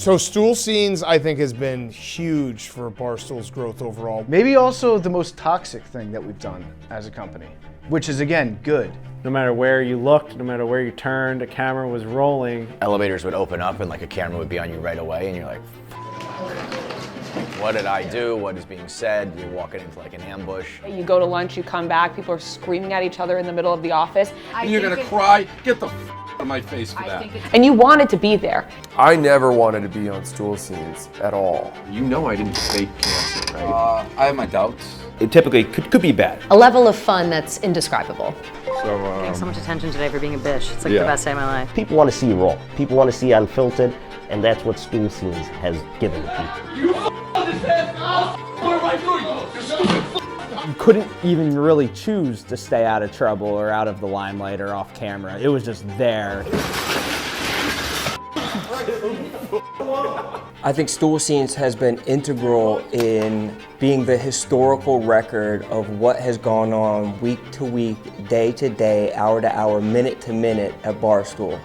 So Stool Scenes, I think, has been huge for Barstool's growth overall. Maybe also the most toxic thing that we've done as a company, which is, again, good. No matter where you looked, no matter where you turned, a camera was rolling. Elevators would open up and like a camera would be on you right away and you're like, what did I do? What is being said? You're walking into like an ambush. You go to lunch, you come back, people are screaming at each other in the middle of the office. You're gonna cry? Get the out of my face for that. And you wanted to be there. I never wanted to be on Stool Scenes at all. You know I didn't fake cancer, right? I have my doubts. It typically could be bad. A level of fun that's indescribable. Getting so much attention today for being a bitch. It's like the best day of my life. People want to see you raw. People want to see you unfiltered, and that's what Stool Scenes has given to people. You couldn't even really choose to stay out of trouble or out of the limelight or off camera. It was just there. I think Stool Scenes has been integral in being the historical record of what has gone on week to week, day to day, hour to hour, minute to minute at Barstool.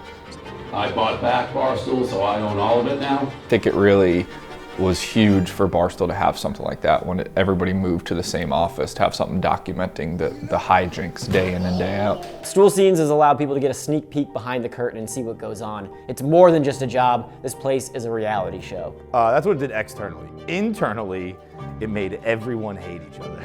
I bought back Barstool, so I own all of it now. I think it really was huge for Barstool to have something like that when everybody moved to the same office, to have something documenting the hijinks day in and day out. Stool Scenes has allowed people to get a sneak peek behind the curtain and see what goes on. It's more than just a job. This place is a reality show. That's what it did externally. Internally, it made everyone hate each other.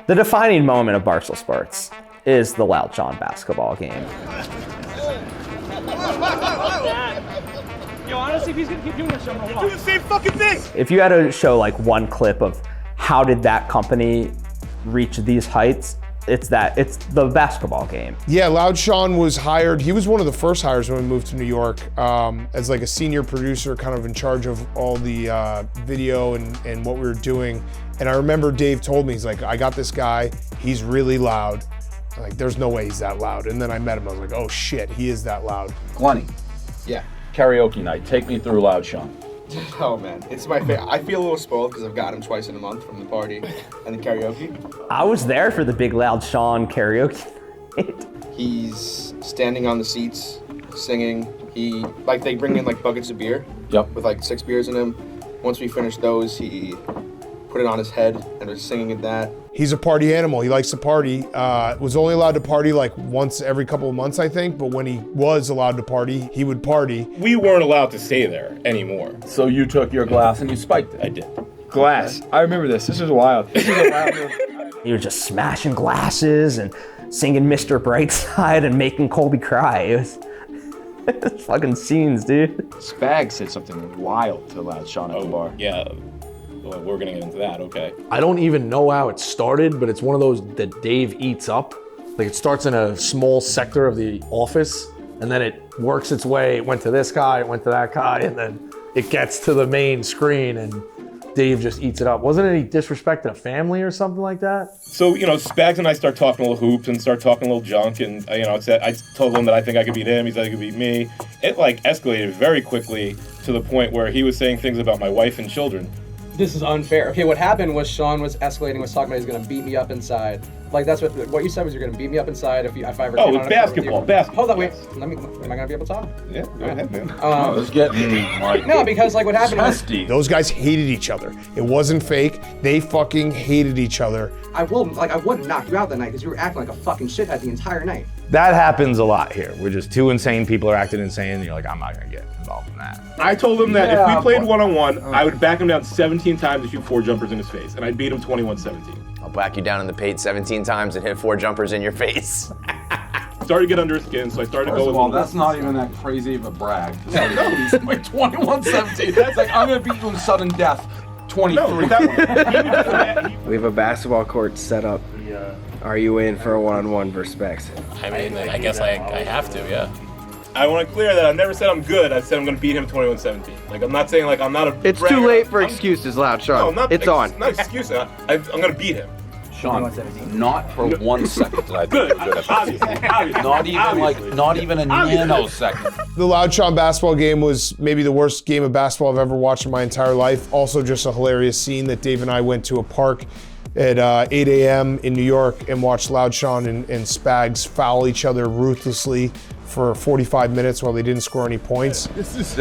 The defining moment of Barstool Sports is the Loud John basketball game. Yo, honestly, if he's gonna keep doing this, I'm gonna walk. Do the same fucking thing! If you had to show like one clip of how did that company reach these heights, it's the basketball game. Yeah, Loud Sean was hired. He was one of the first hires when we moved to New York as like a senior producer, kind of in charge of all the video and what we were doing. And I remember Dave told me, he's like, I got this guy, he's really loud. I'm like, there's no way he's that loud. And then I met him, I was like, oh shit, he is that loud. Glenny. Yeah. Karaoke night. Take me through Loud Sean. Oh man, it's my favorite. I feel a little spoiled because I've got him twice in a month from the party and the karaoke. I was there for the big Loud Sean karaoke night. He's standing on the seats, singing. They bring in like buckets of beer. Yep. With like 6 beers in him. Once we finish those, he put it on his head and was singing at that. He's a party animal. He likes to party. Was only allowed to party like once every couple of months, I think. But when he was allowed to party, he would party. We weren't allowed to stay there anymore. So you took your glass and you spiked it. I did. Glass. I remember this. This is wild. He was just smashing glasses and singing Mr. Brightside and making Colby cry. It was fucking scenes, dude. Spag said something wild to Loud Sean at the bar. Yeah. Well, we're gonna get into that, okay. I don't even know how it started, but it's one of those that Dave eats up. Like it starts in a small sector of the office, and then it works its way. It went to this guy, it went to that guy, and then it gets to the main screen, and Dave just eats it up. Wasn't any disrespect to the family or something like that? So, Spags and I start talking a little hoops and start talking a little junk, and I told him that I think I could beat him, he said I could beat me. It escalated very quickly to the point where he was saying things about my wife and children. This is unfair. Okay, what happened was Sean was escalating, was talking about he's gonna beat me up inside. Like that's what you said was you're gonna beat me up inside if I ever. Oh, it's basketball. Hold on, wait. Am I gonna be able to talk? Yeah, go ahead, man. Let's get no, because what happened was those guys hated each other. It wasn't fake. They fucking hated each other. I wouldn't knock you out that night because you were acting like a fucking shithead the entire night. That happens a lot here. We're just two insane people are acting insane, and you're like, I'm not gonna get involved in that. I told him that if we played one-on-one, I would back him down 17 times and shoot 4 jumpers in his face, and I'd beat him 21-17. I'll back you down in the paint 17 times and hit 4 jumpers in your face. started to get under his skin, so I started to go with Well, him. that's not even that crazy of a brag. He's like 21-17. It's like, I'm going to beat you in sudden death. 23. We have a basketball court set up. Are you in for a one-on-one versus Specs? I mean, I guess I have to, yeah. I want to clear that I never said I'm good. I said I'm going to beat him 21-17. Like, I'm not saying like I'm not a It's bragger. too late for excuses, Loud Sean. No, It's on. Not excuse. I'm going to beat him. Sean, not for 1 second did I think Good. you were good at not even a nanosecond. The Loud Sean basketball game was maybe the worst game of basketball I've ever watched in my entire life. Also just a hilarious scene that Dave and I went to a park at 8 a.m. in New York and watched Loud Sean and Spags foul each other ruthlessly for 45 minutes while they didn't score any points. This is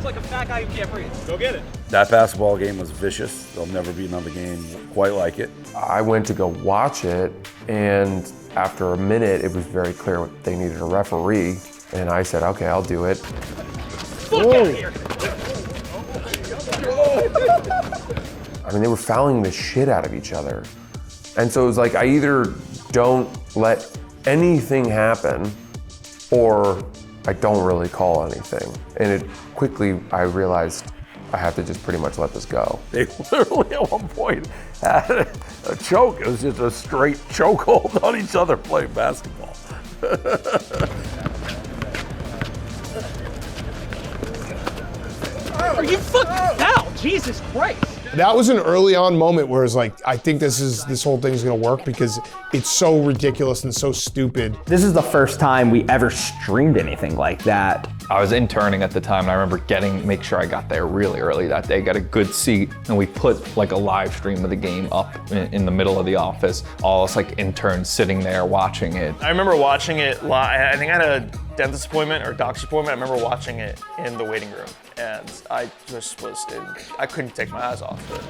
Like a fat guy who can't breathe. Go get it. That basketball game was vicious. There'll never be another game quite like it. I went to go watch it, and after a minute, it was very clear they needed a referee, and I said, okay, I'll do it. I mean, they were fouling the shit out of each other. And so it was like, I either don't let anything happen, or I don't really call anything. And it quickly, I realized I have to just pretty much let this go. They literally at one point had a choke. It was just a straight chokehold on each other playing basketball. Are you fucking out? Jesus Christ. That was an early on moment where it's like, I think this whole thing's gonna work because it's so ridiculous and so stupid. This is the first time we ever streamed anything like that. I was interning at the time, and I remember make sure I got there really early that day, got a good seat, and we put like a live stream of the game up in the middle of the office. All us like interns sitting there watching it. I remember watching it live. I think I had a dentist appointment or doctor's appointment. I remember watching it in the waiting room, and I just I couldn't take my eyes off it.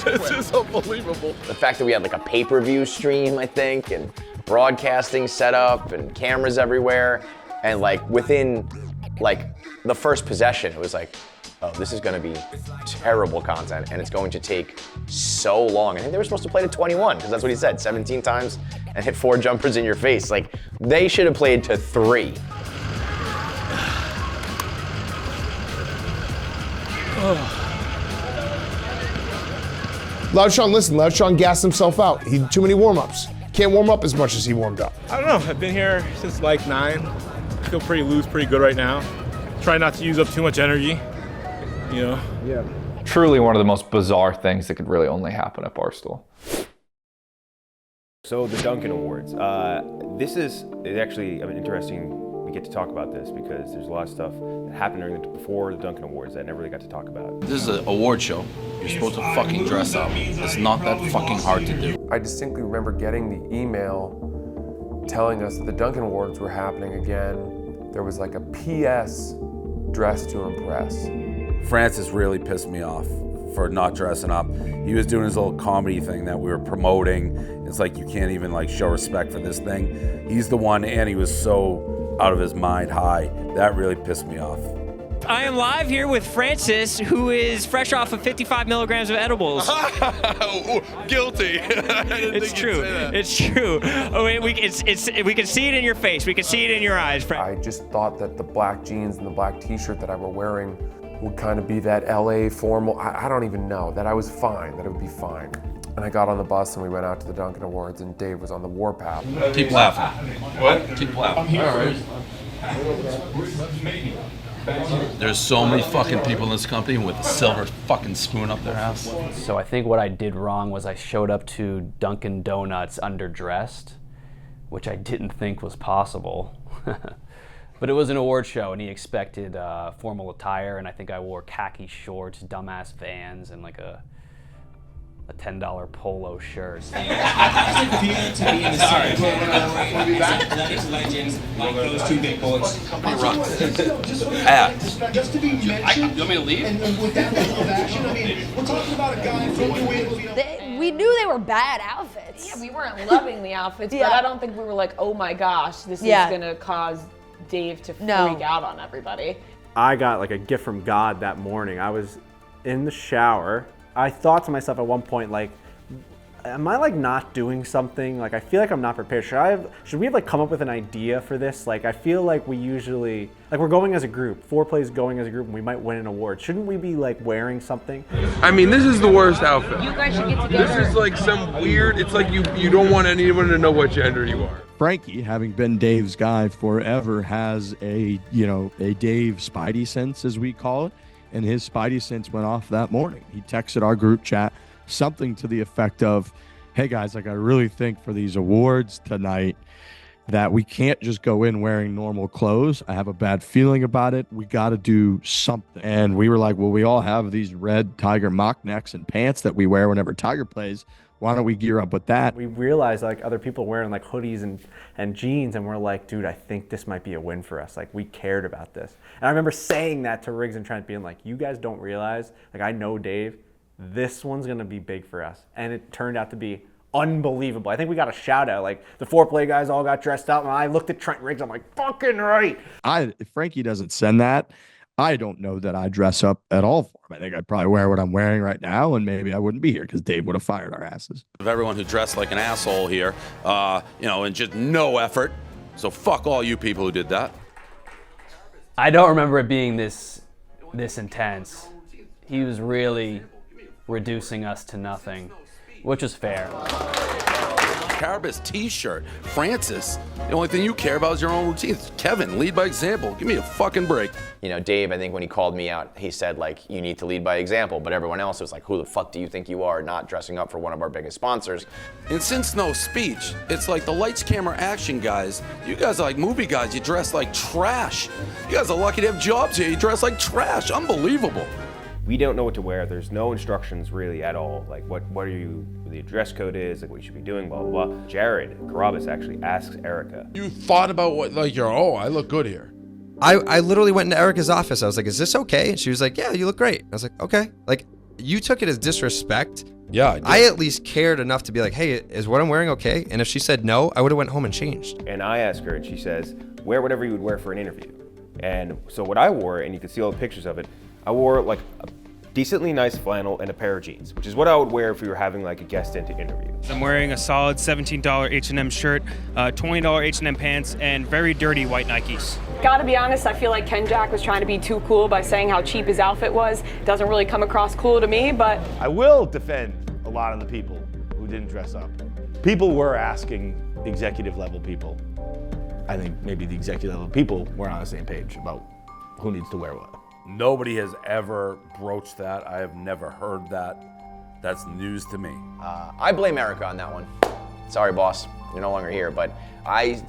This is unbelievable. The fact that we had like a pay-per-view stream, I think, and broadcasting set up and cameras everywhere, and like within like the first possession, it was like, oh, this is going to be terrible content, and it's going to take so long. I think they were supposed to play to 21 because that's what he said, 17 times, and hit 4 jumpers in your face. Like they should have played to 3. Loud Sean, listen, Loud Sean gassed himself out. He too many warm-ups. Can't warm up as much as he warmed up. I don't know, I've been here since like 9. I feel pretty loose, pretty good right now. Try not to use up too much energy, you know? Yeah. Truly one of the most bizarre things that could really only happen at Barstool. So the Dunkin Awards. This is actually interesting. We get to talk about this because there's a lot of stuff that happened before the Dunkin Awards that I never really got to talk about. This is an award show. You're supposed to fucking dress up. It's not that fucking hard to do. I distinctly remember getting the email telling us that the Dunkin Awards were happening again. There was like a PS, dress to impress. Francis really pissed me off for not dressing up. He was doing his little comedy thing that we were promoting. It's like you can't even like show respect for this thing. He's the one, and he was so out of his mind high. That really pissed me off. I am live here with Francis, who is fresh off of 55 milligrams of edibles. Guilty. It's true. It's true. Oh, we can see it in your face. We can see it in your eyes. I just thought that the black jeans and the black t-shirt that I were wearing would kind of be that LA formal. I don't even know, that I was fine, that it would be fine. And I got on the bus and we went out to the Dunkin Awards and Dave was on the warpath. Keep laughing. What? Keep laughing. All right. There's so many fucking people in this company with a silver fucking spoon up their ass. So I think what I did wrong was I showed up to Dunkin' Donuts underdressed, which I didn't think was possible. But it was an award show and he expected formal attire, and I think I wore khaki shorts, dumbass Vans, and like a $10 polo shirt. We'll be legends like those 2 big boys. Just to be mentioned. You want me to leave? And with that level of action, I mean, we're talking about a guy from New England. We knew they were bad outfits. Yeah, we weren't loving the outfits, but I don't think we were like, oh my gosh, this is gonna cause Dave to freak out on everybody. I got like a gift from God that morning. I was in the shower. I thought to myself at one point, like, am I like not doing something? Like I feel like I'm not prepared. Should we have like come up with an idea for this? Like I feel like we usually, like we're going as a group, 4Play is going as a group and we might win an award. Shouldn't we be like wearing something? I mean, this is the worst outfit. You guys should get together. This is like some weird, it's like you don't want anyone to know what gender you are. Frankie, having been Dave's guy forever, has a Dave Spidey sense, as we call it, and his Spidey sense went off that morning. He texted our group chat something to the effect of, hey guys, like I really think for these awards tonight that we can't just go in wearing normal clothes. I have a bad feeling about it. We got to do something. And we were like, well, we all have these red Tiger mock necks and pants that we wear whenever Tiger plays. Why don't we gear up with that? We realized like other people wearing like hoodies and jeans, and we're like, dude, I think this might be a win for us. Like we cared about this. And I remember saying that to Riggs and Trent, being like, you guys don't realize, like I know Dave, this one's gonna be big for us. And it turned out to be unbelievable. I think we got a shout out. Like the 4Play guys all got dressed up, and I looked at Trent Riggs, I'm like, fucking right. If Frankie doesn't send that, I don't know that I dress up at all for him. I think I'd probably wear what I'm wearing right now, and maybe I wouldn't be here because Dave would have fired our asses. Of everyone who dressed like an asshole here, and just no effort. So fuck all you people who did that. I don't remember it being this intense. He was really reducing us to nothing, which is fair. Carrabis t-shirt. Francis, the only thing you care about is your own routines. Kevin, lead by example. Give me a fucking break. You know, Dave, I think when he called me out, he said, like, you need to lead by example. But everyone else was like, who the fuck do you think you are not dressing up for one of our biggest sponsors? And since no speech, it's like the lights, camera, action guys. You guys are like movie guys. You dress like trash. You guys are lucky to have jobs here. You dress like trash. Unbelievable. We don't know what to wear. There's no instructions really at all. Like what the dress code is, like what you should be doing, blah, blah, blah. Jared Carrabis actually asks Erica. You thought about what, like, I look good here. I literally went into Erica's office. I was like, is this okay? And she was like, yeah, you look great. I was like, okay. Like, you took it as disrespect. Yeah, I did. I at least cared enough to be like, hey, is what I'm wearing okay? And if she said no, I would have went home and changed. And I asked her, and she says, wear whatever you would wear for an interview. And so what I wore, and you can see all the pictures of it, I wore like a decently nice flannel and a pair of jeans, which is what I would wear if we were having like a guest in to interview. I'm wearing a solid $17 H&M shirt, $20 H&M pants, and very dirty white Nikes. Gotta be honest, I feel like Ken Jack was trying to be too cool by saying how cheap his outfit was. Doesn't really come across cool to me, but... I will defend a lot of the people who didn't dress up. People were asking the executive level people. I think maybe the executive level people weren't on the same page about who needs to wear what. Nobody has ever broached that. I have never heard that. That's news to me. I blame Erica on that one. Sorry, boss, you're no longer here, but I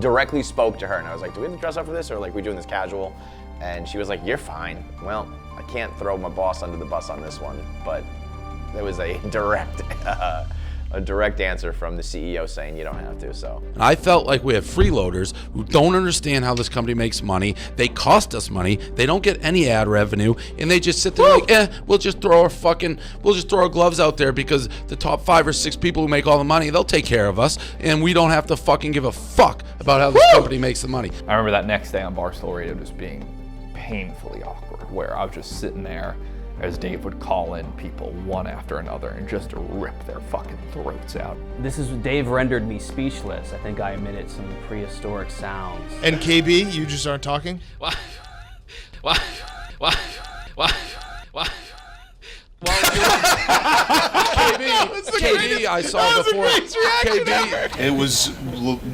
directly spoke to her and I was like, do we have to dress up for this or like we doing this casual? And she was like, you're fine. Well, I can't throw my boss under the bus on this one, but there was a direct answer from the CEO saying you don't have to, so. I felt like we have freeloaders who don't understand how this company makes money. They cost us money. They don't get any ad revenue, and they just sit there like, we'll just throw our gloves out there because the top 5 or 6 people who make all the money, they'll take care of us, and we don't have to fucking give a fuck about how this company makes the money. I remember that next day on Barstool Radio just being painfully awkward, where I was just sitting there as Dave would call in people one after another and just rip their fucking throats out. Dave rendered me speechless. I think I emitted some prehistoric sounds. And KB, you just aren't talking? Why? KB, I saw before. KB. It was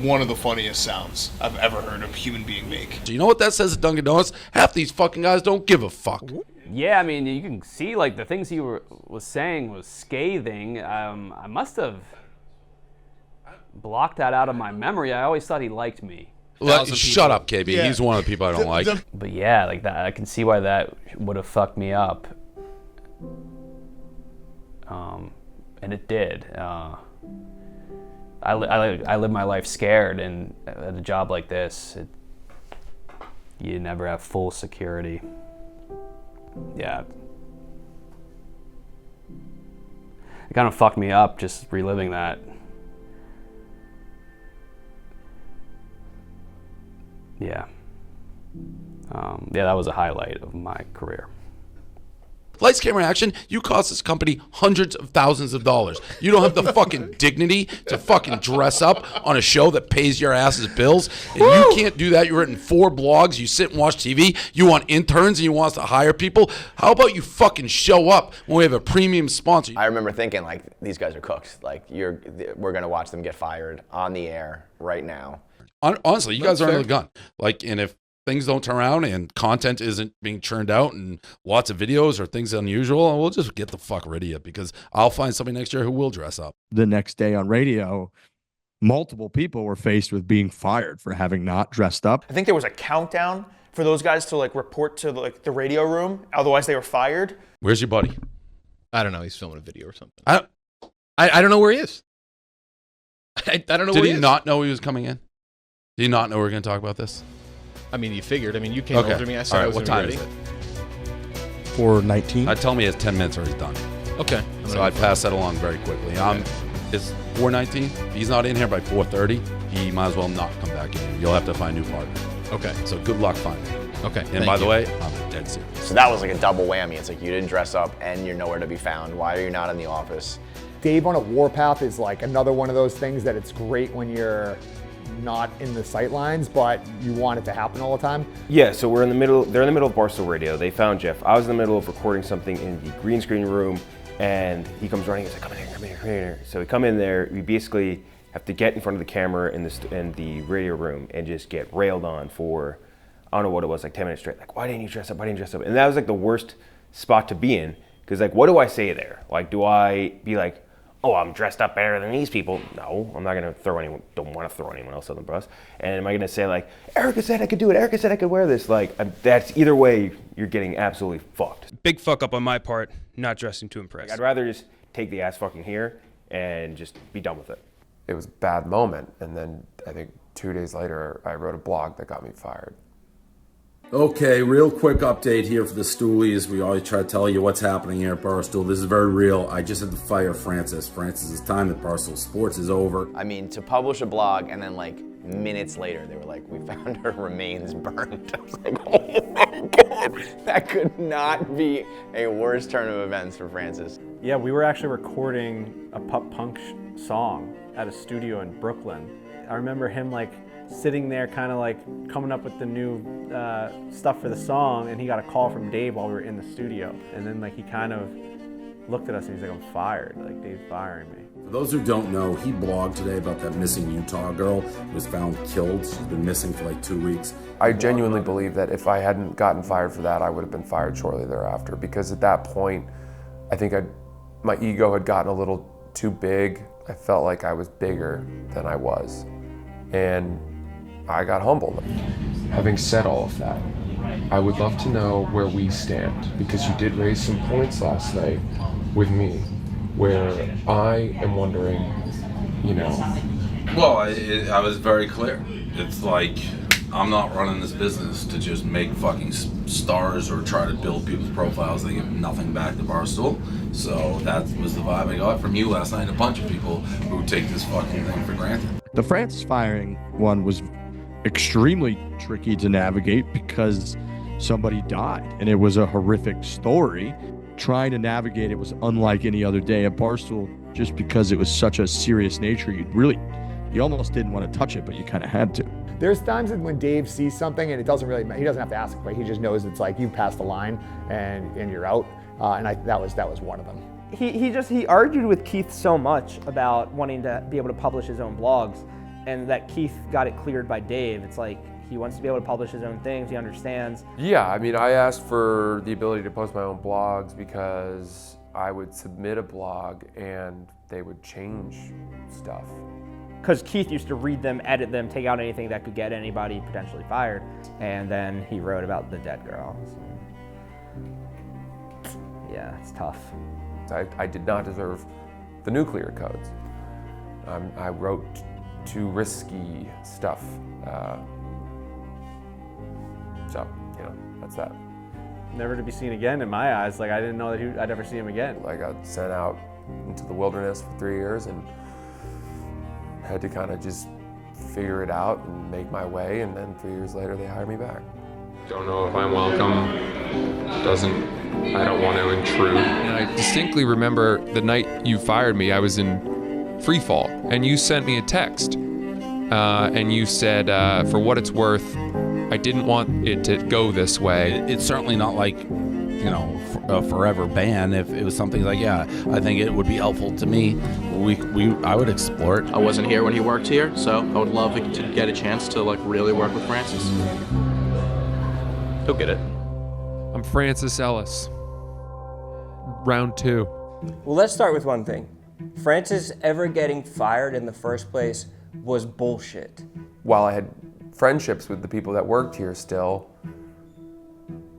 one of the funniest sounds I've ever heard a human being make. Do you know what that says at Dunkin' Donuts? Half these fucking guys don't give a fuck. Yeah, I mean, you can see like the things he was saying was scathing. I must have blocked that out of my memory. I always thought he liked me. Shut up, KB. Yeah. He's one of the people I don't like. But yeah, like that, I can see why that would have fucked me up. And it did. I live my life scared, and at a job like this, you never have full security. Yeah. It kind of fucked me up just reliving that. Yeah. Yeah, that was a highlight of my career. Lights, camera, action, you cost this company hundreds of thousands of dollars. You don't have the fucking dignity to fucking dress up on a show that pays your ass's bills. And you can't do that. You've written 4 blogs. You sit and watch TV. You want interns and you want us to hire people. How about you fucking show up when we have a premium sponsor? I remember thinking, like, these guys are cooked. Like, we're going to watch them get fired on the air right now. Honestly, you guys are under the gun. Like, and if things don't turn around and content isn't being churned out and lots of videos or things unusual, we'll just get the fuck rid of you, because I'll find somebody next year who will dress up. The next day on radio, multiple people were faced with being fired for having not dressed up. I think there was a countdown for those guys to like report to like the radio room. Otherwise, they were fired. Where's your buddy? I don't know. He's filming a video or something. I don't know where he is. I don't know where he is. Did he not know he was coming in? Did he not know we were going to talk about this? I mean, you figured. I mean, you came over to me. I said I was what gonna time be ready. is it? 4:19. I'd tell me he has 10 minutes or he's done. Okay. So I'd pass that along very quickly. It's 4:19. If he's not in here by 4:30, he might as well not come back in. You'll have to find a new partner. Okay. So good luck finding him. Okay. And by the way, I'm dead serious. So that was like a double whammy. It's like you didn't dress up and you're nowhere to be found. Why are you not in the office? Dave on a warpath is like another one of those things that it's great when you're not in the sight lines, but you want it to happen all the time. Yeah, so they're in the middle of Barstool Radio. They found Jeff. I was in the middle of recording something in the green screen room, and he comes running. He's like, come in here. So we come in there. We basically have to get in front of the camera in the radio room and just get railed on for, I don't know what it was, like 10 minutes straight. Like, why didn't you dress up? And that was like the worst spot to be in, because like, what do I say there? Like, do I be like, oh, I'm dressed up better than these people? No, I'm not gonna don't want to throw anyone else on the bus. And am I gonna say like, Erica said I could do it, Erica said I could wear this? Like, that's either way, you're getting absolutely fucked. Big fuck up on my part, not dressing to impress. Like, I'd rather just take the ass fucking here and just be done with it. It was a bad moment, and then I think 2 days later, I wrote a blog that got me fired. Okay, real quick update here for the Stoolies. We always try to tell you what's happening here at Barstool. This is very real. I just had to fire Francis. Francis's time at Barstool Sports is over. I mean, to publish a blog and then like minutes later, they were like, we found her remains burned. I was like, oh my God. That could not be a worse turn of events for Francis. Yeah, we were actually recording a pop punk song at a studio in Brooklyn. I remember him like sitting there kind of like coming up with the new stuff for the song, and he got a call from Dave while we were in the studio. And then like he kind of looked at us and he's like, I'm fired, like Dave's firing me. For those who don't know, he blogged today about that missing Utah girl who was found killed. She's been missing for like 2 weeks. I genuinely believe that if I hadn't gotten fired for that, I would have been fired shortly thereafter, because at that point, I think my ego had gotten a little too big. I felt like I was bigger than I was, and I got humbled. Having said all of that, I would love to know where we stand, because you did raise some points last night with me where I am wondering, you know. Well, I was very clear. It's like, I'm not running this business to just make fucking stars or try to build people's profiles. They give nothing back to Barstool. So that was the vibe I got from you last night, and a bunch of people who take this fucking thing for granted. The Francis firing one was extremely tricky to navigate because somebody died, and it was a horrific story. Trying to navigate it was unlike any other day at Barstool, just because it was such a serious nature. You almost didn't want to touch it, but you kind of had to. There's times when Dave sees something and it doesn't really, he doesn't have to ask, but he just knows it's like you've passed the line and you're out. That was one of them. He argued with Keith so much about wanting to be able to publish his own blogs, and that Keith got it cleared by Dave. It's like he wants to be able to publish his own things. He understands. Yeah, I mean, I asked for the ability to post my own blogs because I would submit a blog and they would change stuff. Because Keith used to read them, edit them, take out anything that could get anybody potentially fired, and then he wrote about the dead girl. So, yeah, it's tough. I did not deserve the nuclear codes. I wrote too risky stuff. So, that's that. Never to be seen again in my eyes. Like, I didn't know that I'd ever see him again. I got sent out into the wilderness for 3 years and had to kind of just figure it out and make my way, and then 3 years later they hired me back. Don't know if I'm welcome. Doesn't I don't want to intrude. And I distinctly remember the night you fired me, I was in free fall, and you sent me a text. And you said, for what it's worth, I didn't want it to go this way. It's certainly not like, you know, a forever ban. If it was something like, yeah, I think it would be helpful to me, I would explore it. I wasn't here when he worked here, so I would love to get a chance to like really work with Francis. He'll get it. I'm Francis Ellis. Round 2. Well, let's start with one thing. Francis ever getting fired in the first place was bullshit. While I had friendships with the people that worked here still,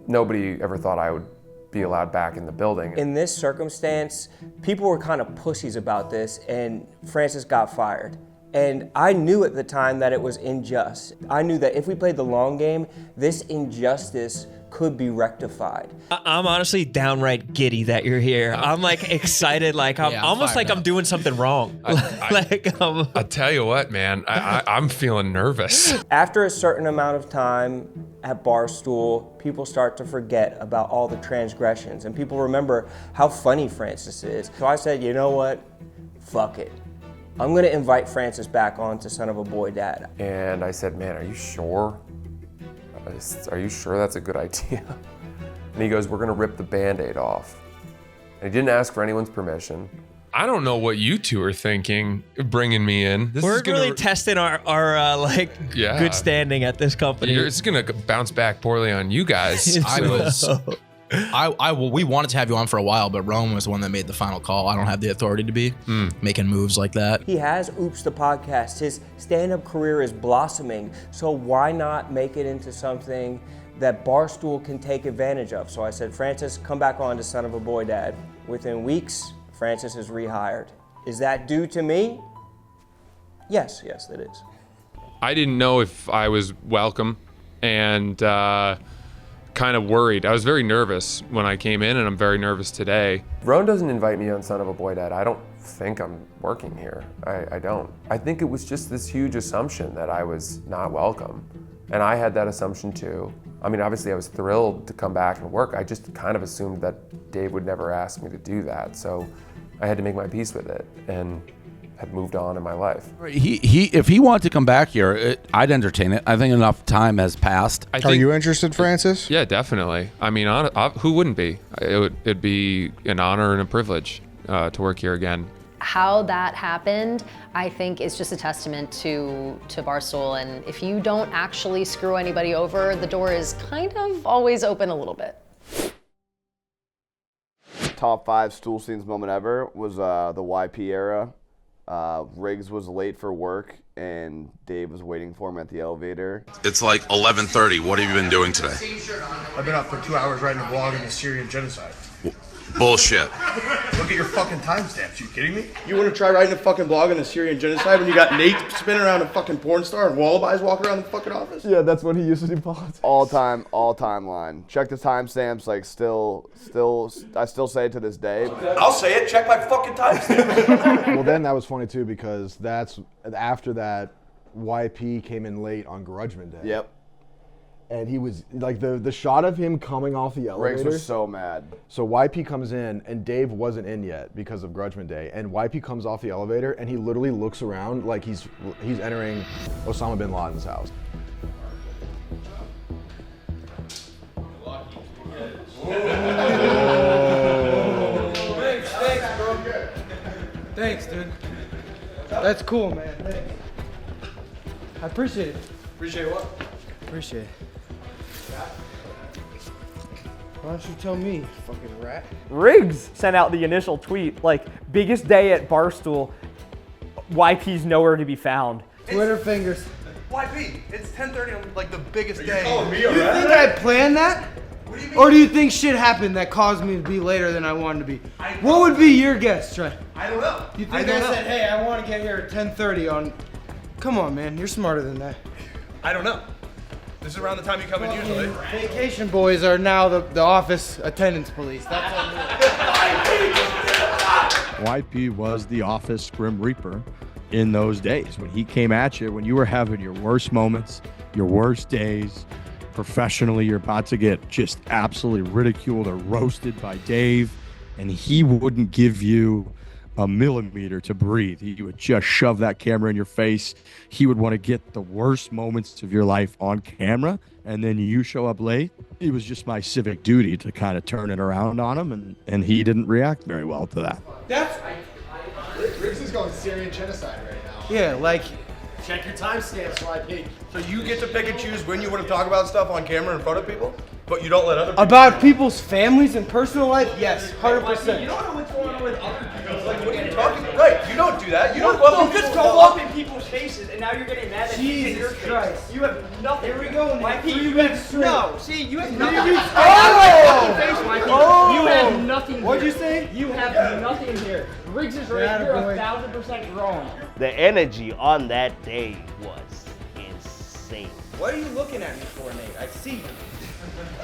nobody ever thought I would be allowed back in the building. In this circumstance, people were kind of pussies about this, and Francis got fired. And I knew at the time that it was unjust. I knew that if we played the long game, this injustice could be rectified. I'm honestly downright giddy that you're here. I'm like excited, like I'm almost like I'm doing something wrong. I tell you what, man, I'm feeling nervous. After a certain amount of time at Barstool, people start to forget about all the transgressions, and people remember how funny Francis is. So I said, you know what? Fuck it. I'm gonna invite Francis back on to Son of a Boy Dad. And I said, man, are you sure? Are you sure that's a good idea? And he goes, we're gonna rip the Band-Aid off. And he didn't ask for anyone's permission. I don't know what you two are thinking, bringing me in. We're really testing our good standing at this company. It's gonna bounce back poorly on you guys. We wanted to have you on for a while, but Rome was the one that made the final call. I don't have the authority to be making moves like that. He has Oops the podcast. His stand-up career is blossoming, so why not make it into something that Barstool can take advantage of? So I said, Francis, come back on to Son of a Boy Dad. Within weeks, Francis is rehired. Is that due to me? Yes, it is. I didn't know if I was welcome, and kind of worried. I was very nervous when I came in, and I'm very nervous today. Roan doesn't invite me on Son of a Boy Dad. I don't think I'm working here. I don't. I think it was just this huge assumption that I was not welcome. And I had that assumption too. I mean, obviously I was thrilled to come back and work. I just kind of assumed that Dave would never ask me to do that. So I had to make my peace with it and had moved on in my life. If he wanted to come back here, I'd entertain it. I think enough time has passed. Are you interested, Francis? Yeah, definitely. I mean, who wouldn't be? It'd be an honor and a privilege to work here again. How that happened, I think, is just a testament to Barstool. And if you don't actually screw anybody over, the door is kind of always open a little bit. Top 5 Stool Scenes moment ever was the YP era. Riggs was late for work and Dave was waiting for him at the elevator. It's like 11:30. What have you been doing today? I've been up for 2 hours writing a blog on the Syrian genocide. Bullshit. Look at your fucking timestamps. You kidding me? You want to try writing a fucking blog on the Syrian genocide when you got Nate spinning around a fucking porn star and Wallabies walking around the fucking office? Yeah, that's what he used to do politics. All time line. Check the timestamps, like I still say it to this day. I'll say it. Check my fucking timestamps. Well, then that was funny too because that's after that YP came in late on Grudgement Day. Yep. And he was like the shot of him coming off the elevator. Riggs was so mad. So YP comes in and Dave wasn't in yet because of Grudgement Day. And YP comes off the elevator and he literally looks around like he's entering Osama bin Laden's house. Thanks, bro. Thanks, dude. That's cool, man. Thanks. I appreciate it. Appreciate what? Appreciate it. Why don't you tell me, fucking rat? Riggs sent out the initial tweet, like, biggest day at Barstool, YP's nowhere to be found. Twitter fingers. YP, it's 10:30 on like the biggest day. Calling me a rat? You think I planned that? What do you mean? Or do you think shit happened that caused me to be later than I wanted to be? What would be your guess, Trey? I don't know. You think I said, hey, I want to get here at 10:30 on... Come on, man, you're smarter than that. I don't know. This is around the time you come in usually. Vacation boys are now the office attendance police. That's YP was the office Grim Reaper in those days when he came at you, when you were having your worst moments, your worst days. professionally, you're about to get just absolutely ridiculed or roasted by Dave, and he wouldn't give you a millimeter to breathe. He would just shove that camera in your face. He would want to get the worst moments of your life on camera, and then you show up late. It was just my civic duty to kind of turn it around on him, and he didn't react very well to that. Riggs is going Syrian genocide right now. Yeah, like. Check your timestamps, YP. So you get to pick and choose when you want to talk about stuff on camera in front of people, but you don't let other people. About people's families and personal life? Yes, 100%. You don't know what's going on with other people. Like, what are you talking about? Right, you don't do that. You don't go up just go up in people's faces, and now you're getting mad at Jesus your Christ. face. You have nothing. Here we go, Mikey. You have No, see, you have nothing. Oh! You have nothing. What'd you say? You have nothing here. Riggs is right. You're 1,000% wrong. The energy on that day was insane. What are you looking at me for, Nate? I see you.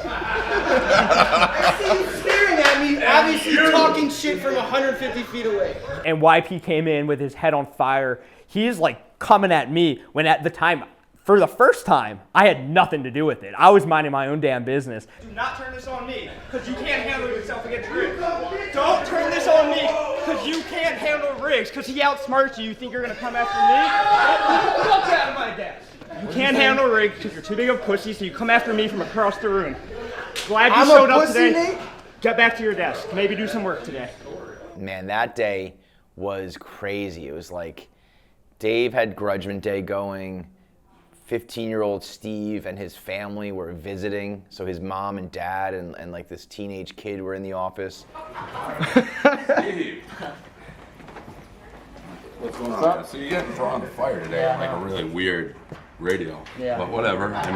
I see you staring at me, obviously talking shit from 150 feet away. And YP came in with his head on fire. He's like coming at me when at the time, for the first time, I had nothing to do with it. I was minding my own damn business. Do not turn this on me, because you can't handle yourself against Riggs. Don't turn this on me, because you can't handle Riggs, because he outsmarts you. You think you're going to come after me? Get the fuck out of my desk. You can't handle Riggs because you're too big of a pussy, so you come after me from across the room. Glad you showed up today. Nate? Get back to your desk. Maybe do some work today. Man, that day was crazy. It was like Dave had Grudgement Day going. 15-year-old Steve and his family were visiting. So his mom and dad and like this teenage kid were in the office. Steve. What's going on? So you're getting thrown on the fire today on like a really weird radio. Yeah. But whatever. I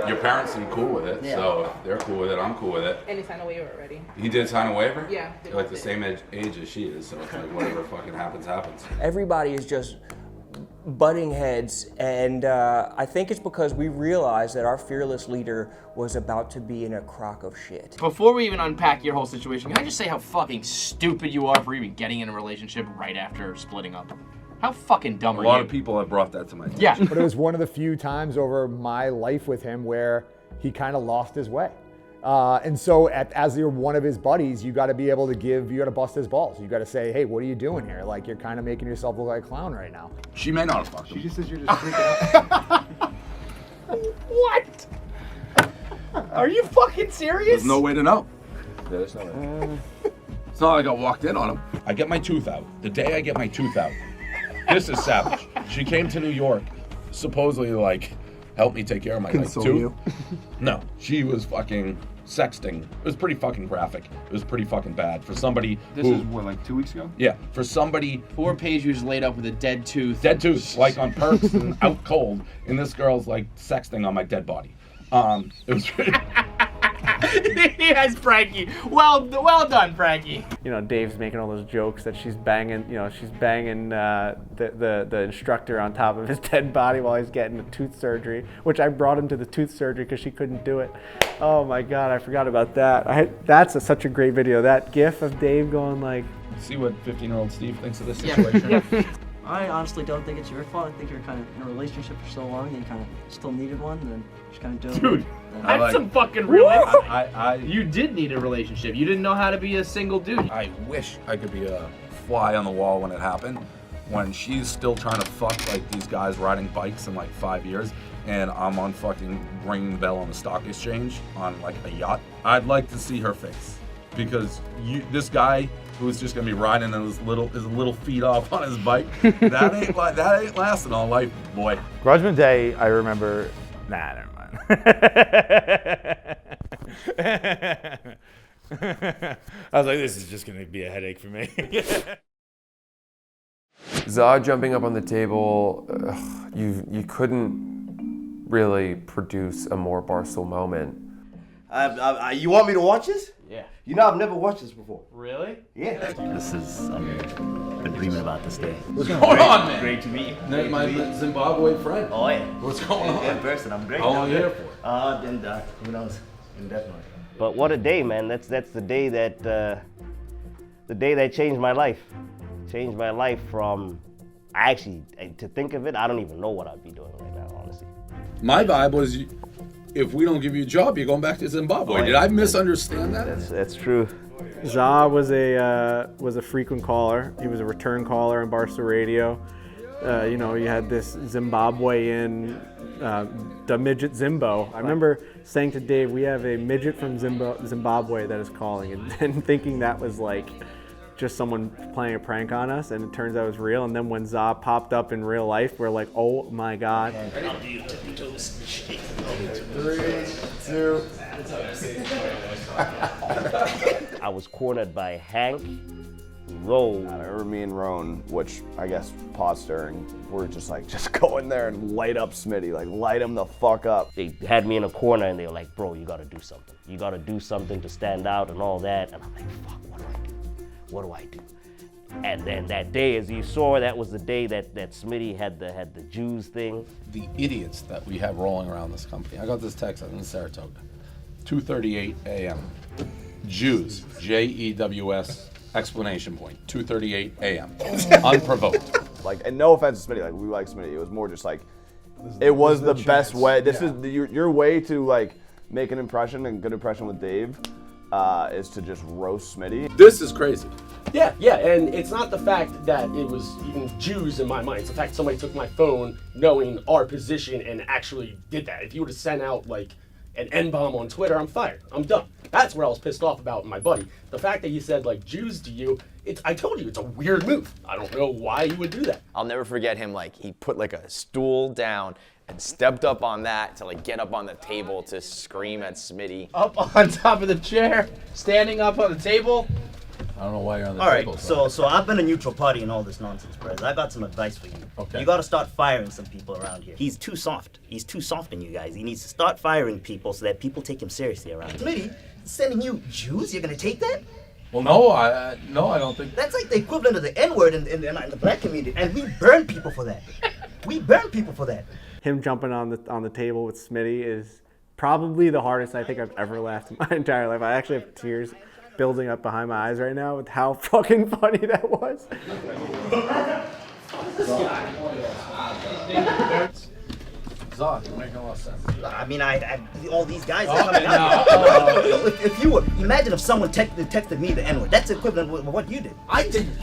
mean, your parents seem cool with it, so if they're cool with it, I'm cool with it. And he signed a waiver already. He did sign a waiver? Yeah. You're like the same age as she is, so it's like whatever fucking happens, happens. Everybody is just butting heads, and I think it's because we realized that our fearless leader was about to be in a crock of shit. Before we even unpack your whole situation, can I just say how fucking stupid you are for even getting in a relationship right after splitting up? How fucking dumb are you? A lot of people have brought that to my attention. Yeah. But it was one of the few times over my life with him where he kind of lost his way. And so as you're one of his buddies, you got to be able to you got to bust his balls. You got to say, hey, what are you doing here? Like, you're kind of making yourself look like a clown right now. She may not have fucked him. She just says you're just freaking out. What? Are you fucking serious? There's no way to know. There's no way. It's not like I walked in on him. I get my tooth out. The day I get my tooth out, this is savage. She came to New York, supposedly like, help me take care of my Console tooth. you. No, she was fucking sexting. It was pretty fucking graphic. It was pretty fucking bad for somebody This who, is what, like 2 weeks ago? yeah, for somebody 4 pages laid up with a dead tooth. dead tooth, like on perks and out cold, and this girl's like sexting on my dead body. It was Yes, Frankie. Well done, Frankie. You know, Dave's making all those jokes that she's banging the instructor on top of his dead body while he's getting a tooth surgery, which I brought him to the tooth surgery because she couldn't do it. Oh my God, I forgot about that. That's such a great video. That gif of Dave going like, see what 15-year-old Steve thinks of this situation. Yeah. I honestly don't think it's your fault. I think you're kind of in a relationship for so long and you kind of still needed one, and then just kind of doing Dude, it. that's some fucking real. You did need a relationship. You didn't know how to be a single dude. I wish I could be a fly on the wall when it happened. When she's still trying to fuck like these guys riding bikes in like 5 years, and I'm on fucking ringing the bell on the stock exchange on like a yacht. I'd like to see her face, because this guy who's just gonna be riding his little feet off on his bike, that ain't lasting all life, boy. Grudgement Day, I remember. Nah, never mind. I was like, this is just gonna be a headache for me. Zod jumping up on the table, you couldn't really produce a more Barstool moment. You want me to watch this? Yeah. You know, I've never watched this before. Really? Yeah. This is, been dreaming about this day. What's going on, man? Great to meet you. Nate, my Zimbabwe friend. Oh yeah. What's going on? In person, I'm great. How long are you here for? Then who knows? Indefinitely. But what a day, man. That's the day that changed my life. Changed my life from, to think of it, I don't even know what I'd be doing right now, honestly. My vibe was, if we don't give you a job, you're going back to Zimbabwe. Did I misunderstand that? That's true. Za was a frequent caller. He was a return caller on Barstool Radio. You know, you had this Zimbabwean, the midget Zimbo. I remember saying to Dave, we have a midget from Zimbabwe that is calling, and thinking that was like just someone playing a prank on us, and it turns out it was real. And then when Za popped up in real life, we're like, oh my God. 3, 2. I was cornered by Hank, Roan. I remember me and Roan, which I guess pause stirring, we're just go in there and light up Smitty, like light him the fuck up. They had me in a corner and they were like, bro, you gotta do something. You gotta do something to stand out and all that. And I'm like, fuck, what do I do? And then that day, as you saw, that was the day that Smitty had the Jews thing. The idiots that we have rolling around this company. I got this text in Saratoga, 2:38 a.m. Jews, Jews, explanation point, 2:38 a.m. Unprovoked. Like, and no offense to Smitty, like we like Smitty. It was more just like, it was the best way. This is your way to like make an impression and good impression with Dave, is to just roast Smitty. This is crazy. Yeah, and it's not the fact that it was even Jews in my mind. It's the fact somebody took my phone knowing our position and actually did that. If you would have sent out like an N-bomb on Twitter, I'm fired. I'm done. That's what I was pissed off about my buddy. The fact that he said like Jews to you, I told you, it's a weird move. I don't know why he would do that. I'll never forget him, like he put like a stool down and stepped up on that to like get up on the table to scream at Smitty. Up on top of the chair, standing up on the table. I don't know why you're on the All table. right, so I've been a neutral party in all this nonsense, Perez. I got some advice for you. Okay. You got to start firing some people around here. He's too soft. He's too soft on you guys. He needs to start firing people so that people take him seriously around here. Smitty, sending you Jews? You're gonna take that? Well, no, I don't think. That's like the equivalent of the N-word in the black community, and we burn people for that. We burn people for that. Him jumping on the table with Smitty is probably the hardest I think I've ever laughed in my entire life. I actually have tears building up behind my eyes right now with how fucking funny that was. Zah, you're making a lot of sense. I mean, all these guys are coming out. If you were, imagine if someone texted me the N-word. That's equivalent with what you did. I didn't.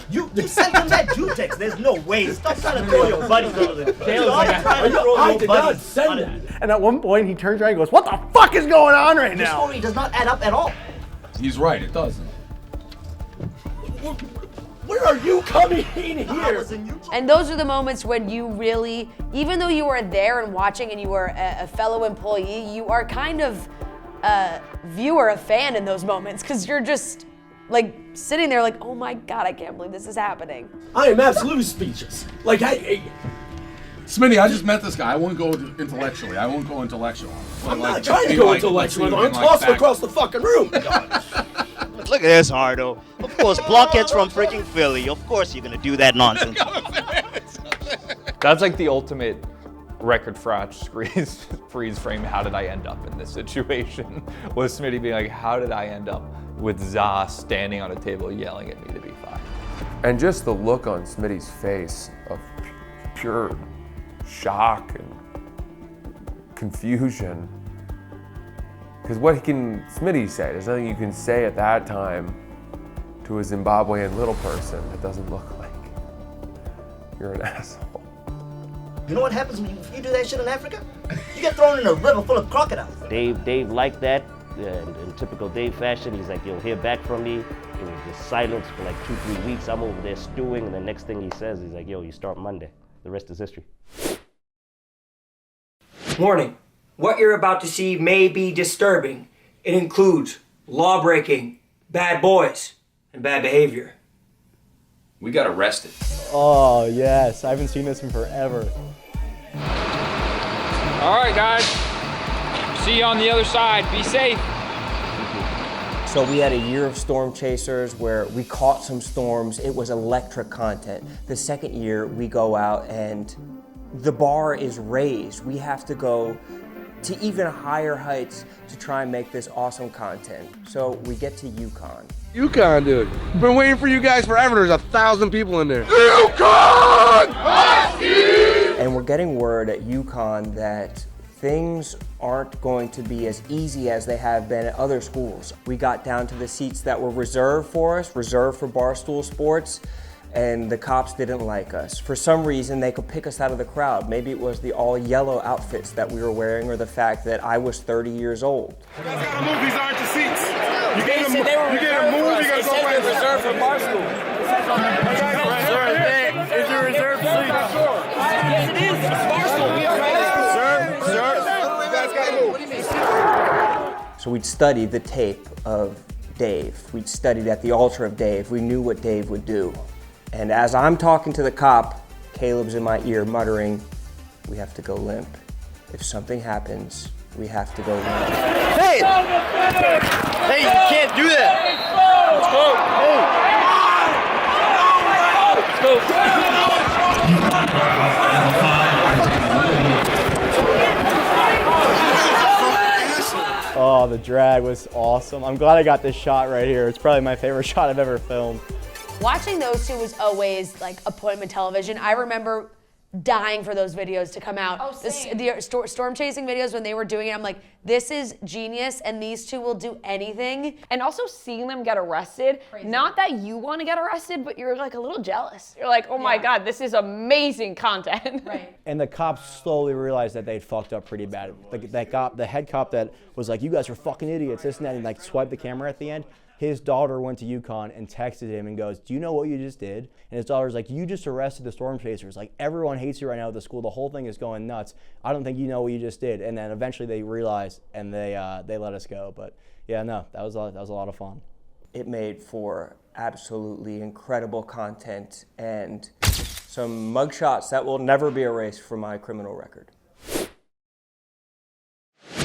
You sent them that Jew text. There's no way. Stop trying to throw your buddies under the I did not send that. And at one point he turns around and goes, "What the fuck is going on right Your now?" story does not add up at all. He's right, it doesn't. Where are you coming in here? And those are the moments when you really, even though you were there and watching and you were a fellow employee, you are kind of a viewer, a fan in those moments, because you're just like sitting there like, oh my God, I can't believe this is happening. I am absolutely speechless. Like, Smitty, I just met this guy. I won't go intellectually. I'm not trying to go intellectual. I'm tossing across the fucking room. Look at this, Hardo. Of course, blockheads from freaking Philly. Of course you're gonna do that nonsense. That's like the ultimate record freeze frame. How did I end up in this situation? Was Smitty being like, how did I end up with Za standing on a table yelling at me to be fired? And just the look on Smitty's face of pure shock and confusion. Because what can Smitty say? There's nothing you can say at that time to a Zimbabwean little person that doesn't look like you're an asshole. You know what happens when you do that shit in Africa? You get thrown in a river full of crocodiles. Dave liked that. In typical Dave fashion, he's like, you'll hear back from me. It was just silence for like 2-3 weeks. I'm over there stewing, and the next thing he says, he's like, yo, you start Monday. The rest is history. Warning. What you're about to see may be disturbing. It includes law breaking, bad boys, and bad behavior. We got arrested. Oh, yes. I haven't seen this in forever. All right, guys. See you on the other side. Be safe. So we had a year of storm chasers where we caught some storms. It was electric content. The second year, we go out and the bar is raised. We have to go to even higher heights to try and make this awesome content. So we get to UConn. UConn, dude. Been waiting for you guys forever. There's 1,000 people in there. UConn! And we're getting word at UConn that things aren't going to be as easy as they have been at other schools. We got down to the seats that were reserved for us, reserved for Barstool Sports, and the cops didn't like us. For some reason, they could pick us out of the crowd. Maybe it was the all yellow outfits that we were wearing or the fact that I was 30 years old. You guys gotta move, these aren't the seats. You They said they were reserved for us. They said they were reserved for Barstool. Is there reserved seats? Yes, it is. It's Barstool. We are Sir, you guys gotta move. So we'd studied the tape of Dave. We'd studied at the altar of Dave. We knew what Dave would do. And as I'm talking to the cop, Caleb's in my ear muttering, "We have to go limp. If something happens, we have to go limp." Hey! Hey, you can't do that! Let's go! Let's go! Oh, the drag was awesome. I'm glad I got this shot right here. It's probably my favorite shot I've ever filmed. Watching those two was always like appointment television. I remember dying for those videos to come out. Oh, same. The storm chasing videos when they were doing it, I'm like, this is genius, and these two will do anything. And also seeing them get arrested, not that you want to get arrested, but you're like a little jealous. You're like, oh my God, this is amazing content. Right. And the cops slowly realized that they'd fucked up pretty bad. Like that cop, the head cop that was like, "You guys are fucking idiots," this and that, and like swiped the camera at the end. His daughter went to UConn and texted him and goes, "Do you know what you just did?" And his daughter's like, "You just arrested the storm chasers. Like, everyone hates you right now at the school. The whole thing is going nuts. I don't think you know what you just did." And then eventually they realized and they let us go. But yeah, no, that was a lot of fun. It made for absolutely incredible content and some mugshots that will never be erased from my criminal record.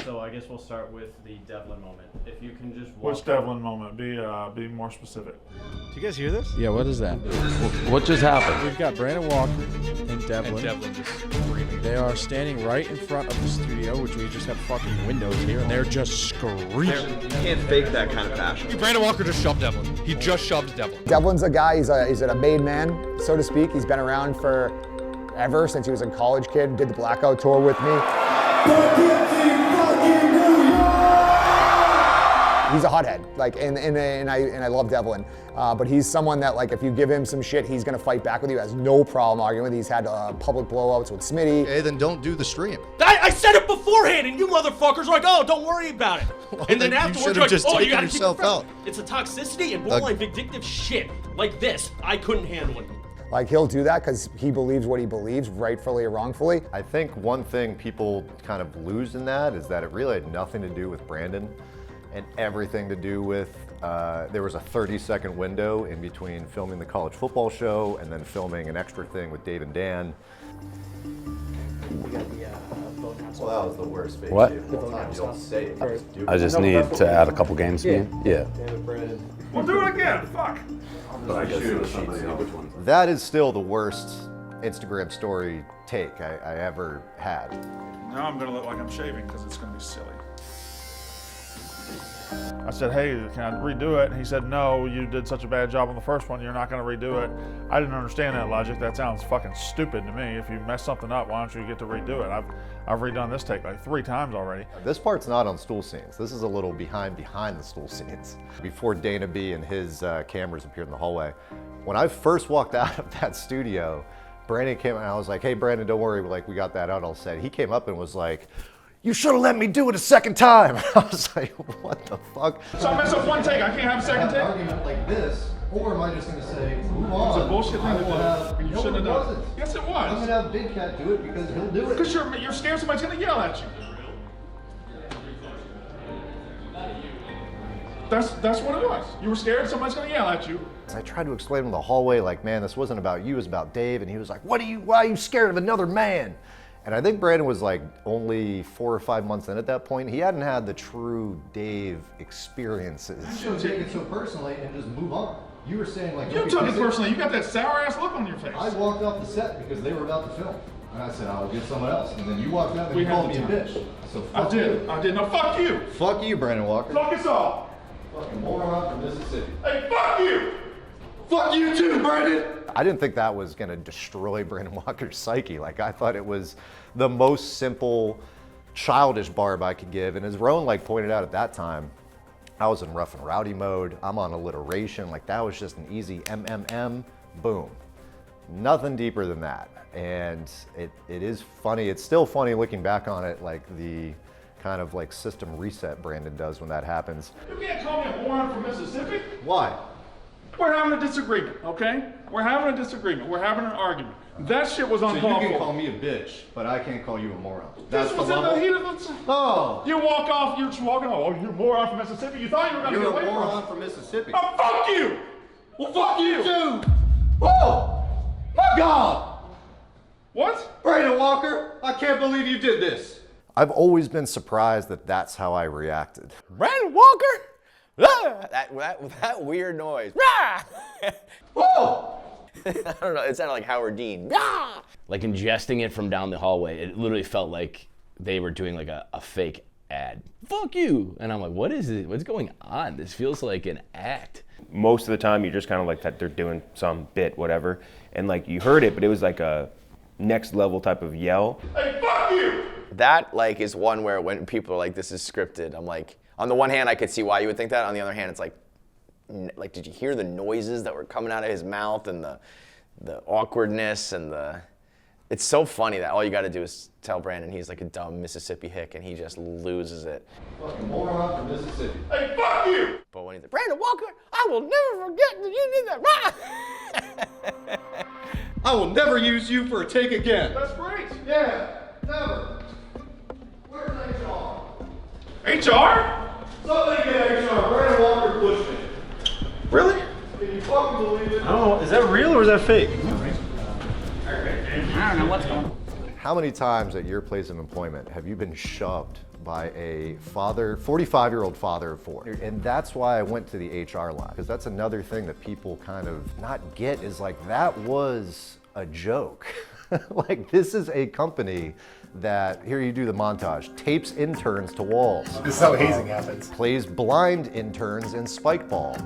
So I guess we'll start with the Devlin moment. If you can just Which Devlin moment? Be more specific. Do you guys hear this? Yeah, what is that? What just happened? We've got Brandon Walker and Devlin. just screaming. They are standing right in front of the studio, which we just have fucking windows here, and they're just screaming. You can't fake that kind of passion. Brandon Walker just shoved Devlin. He just shoved Devlin. Devlin's a guy, he's a made man, so to speak. He's been around for ever since he was a college kid, did the Blackout tour with me. He's a hothead, like, and I love Devlin, but he's someone that, like, if you give him some shit, he's gonna fight back with you. Has no problem arguing with you. He's had public blowouts with Smitty. Okay, then don't do the stream. I said it beforehand, and you motherfuckers are like, "Oh, don't worry about it." Well, and then you afterwards, should've you're like, just "Oh, you taken gotta keep it yourself fresh." out. It's a toxicity and borderline vindictive shit like this. I couldn't handle it. Like, he'll do that because he believes what he believes, rightfully or wrongfully. I think one thing people kind of lose in that is that it really had nothing to do with Brandon and everything to do with, there was a 30-second window in between filming the college football show and then filming an extra thing with Dave and Dan. Well, that was the worst fake What? of all time. You don't say it, you just do it. I just need to add a couple games to me. Yeah. We'll do it again. Fuck. That is still the worst Instagram story take I ever had. Now I'm gonna look like I'm shaving because it's gonna be silly. I said, "Hey, can I redo it?" And he said, "No, you did such a bad job on the first one, you're not gonna redo it." I didn't understand that logic. That sounds fucking stupid to me. If you mess something up, why don't you get to redo it? I've redone this take like 3 times already. This part's not on Stool Scenes. This is a little behind the Stool Scenes. Before Dana B and his cameras appeared in the hallway, when I first walked out of that studio, Brandon came and I was like, "Hey, Brandon, don't worry, like, we got that out all set." He came up and was like, "You should have let me do it a second time." I was like, what the fuck? So I mess up one take, I can't have a second take? An argument like this, or am I just gonna say, move on? It's a bullshit thing to do. You shouldn't have done it. Yes, it was. I'm gonna have Big Cat do it because he'll do it. Because you're scared somebody's gonna yell at you. That's what it was. You were scared somebody's gonna yell at you. I tried to explain to him in the hallway, like, "Man, this wasn't about you, it was about Dave." And he was like, why are you scared of another man? And I think Brandon was like only 4 or 5 months in at that point. He hadn't had the true Dave experiences. You shouldn't take it so personally and just move on. You were saying, like, You took it personally. You got that sour ass look on your face. I walked off the set because they were about to film. And I said, I'll get someone else. And then you walked out and you called me a bitch. So fuck you. I did. No, fuck you. Fuck you, Brandon Walker. Fuck us all. Fucking moron from Mississippi. Hey, fuck you. Fuck you too, Brandon. I didn't think that was going to destroy Brandon Walker's psyche. Like, I thought it was the most simple, childish barb I could give. And as Rowan like pointed out at that time, I was in rough and rowdy mode. I'm on alliteration. Like, that was just an easy MMM, boom. Nothing deeper than that. And it is funny. It's still funny looking back on it, like the kind of like system reset Brandon does when that happens. You can't call me a moron from Mississippi. Why? We're having a disagreement, okay? We're having a disagreement. We're having an argument. That shit was uncalled for. So you can call me a bitch, but I can't call you a moron. This was in the heat of the... Oh. You walk off, you're just walking off. Oh, you're a moron from Mississippi? You thought you were going to get away from it. You're a moron from Mississippi. Oh, fuck you! Well, fuck you! Too. Oh! My God! What? Brandon Walker, I can't believe you did this. I've always been surprised that that's how I reacted. Brandon Walker? That weird noise. Whoa! I don't know, it sounded like Howard Dean. Like ingesting it from down the hallway, it literally felt like they were doing like a fake ad. Fuck you! And I'm like, what is it? What's going on? This feels like an act. Most of the time, you're just kind of like that they're doing some bit, whatever. And like you heard it, but it was like a next level type of yell. Hey, fuck you! That like is one where when people are like, this is scripted, I'm like, on the one hand, I could see why you would think that. On the other hand, it's like did you hear the noises that were coming out of his mouth and the awkwardness and it's so funny that all you got to do is tell Brandon he's like a dumb Mississippi hick and he just loses it. Fucking moron from Mississippi. Hey, fuck you! But when he's like, Brandon Walker, I will never forget that you did that. I will never use you for a take again. That's great. Yeah, never. Where's HR? HR? Somebody get HR. Brandon Walker pushed me. Really? Can you fucking believe it? Oh, is that real or is that fake? I don't know what's going on. How many times at your place of employment have you been shoved by a father, 45-year-old father of 4? And that's why I went to the HR line, because that's another thing that people kind of not get is like, that was a joke. Like, this is a company that, here you do the montage, tapes interns to walls. This is how hazing happens. Plays blind interns in spike ball.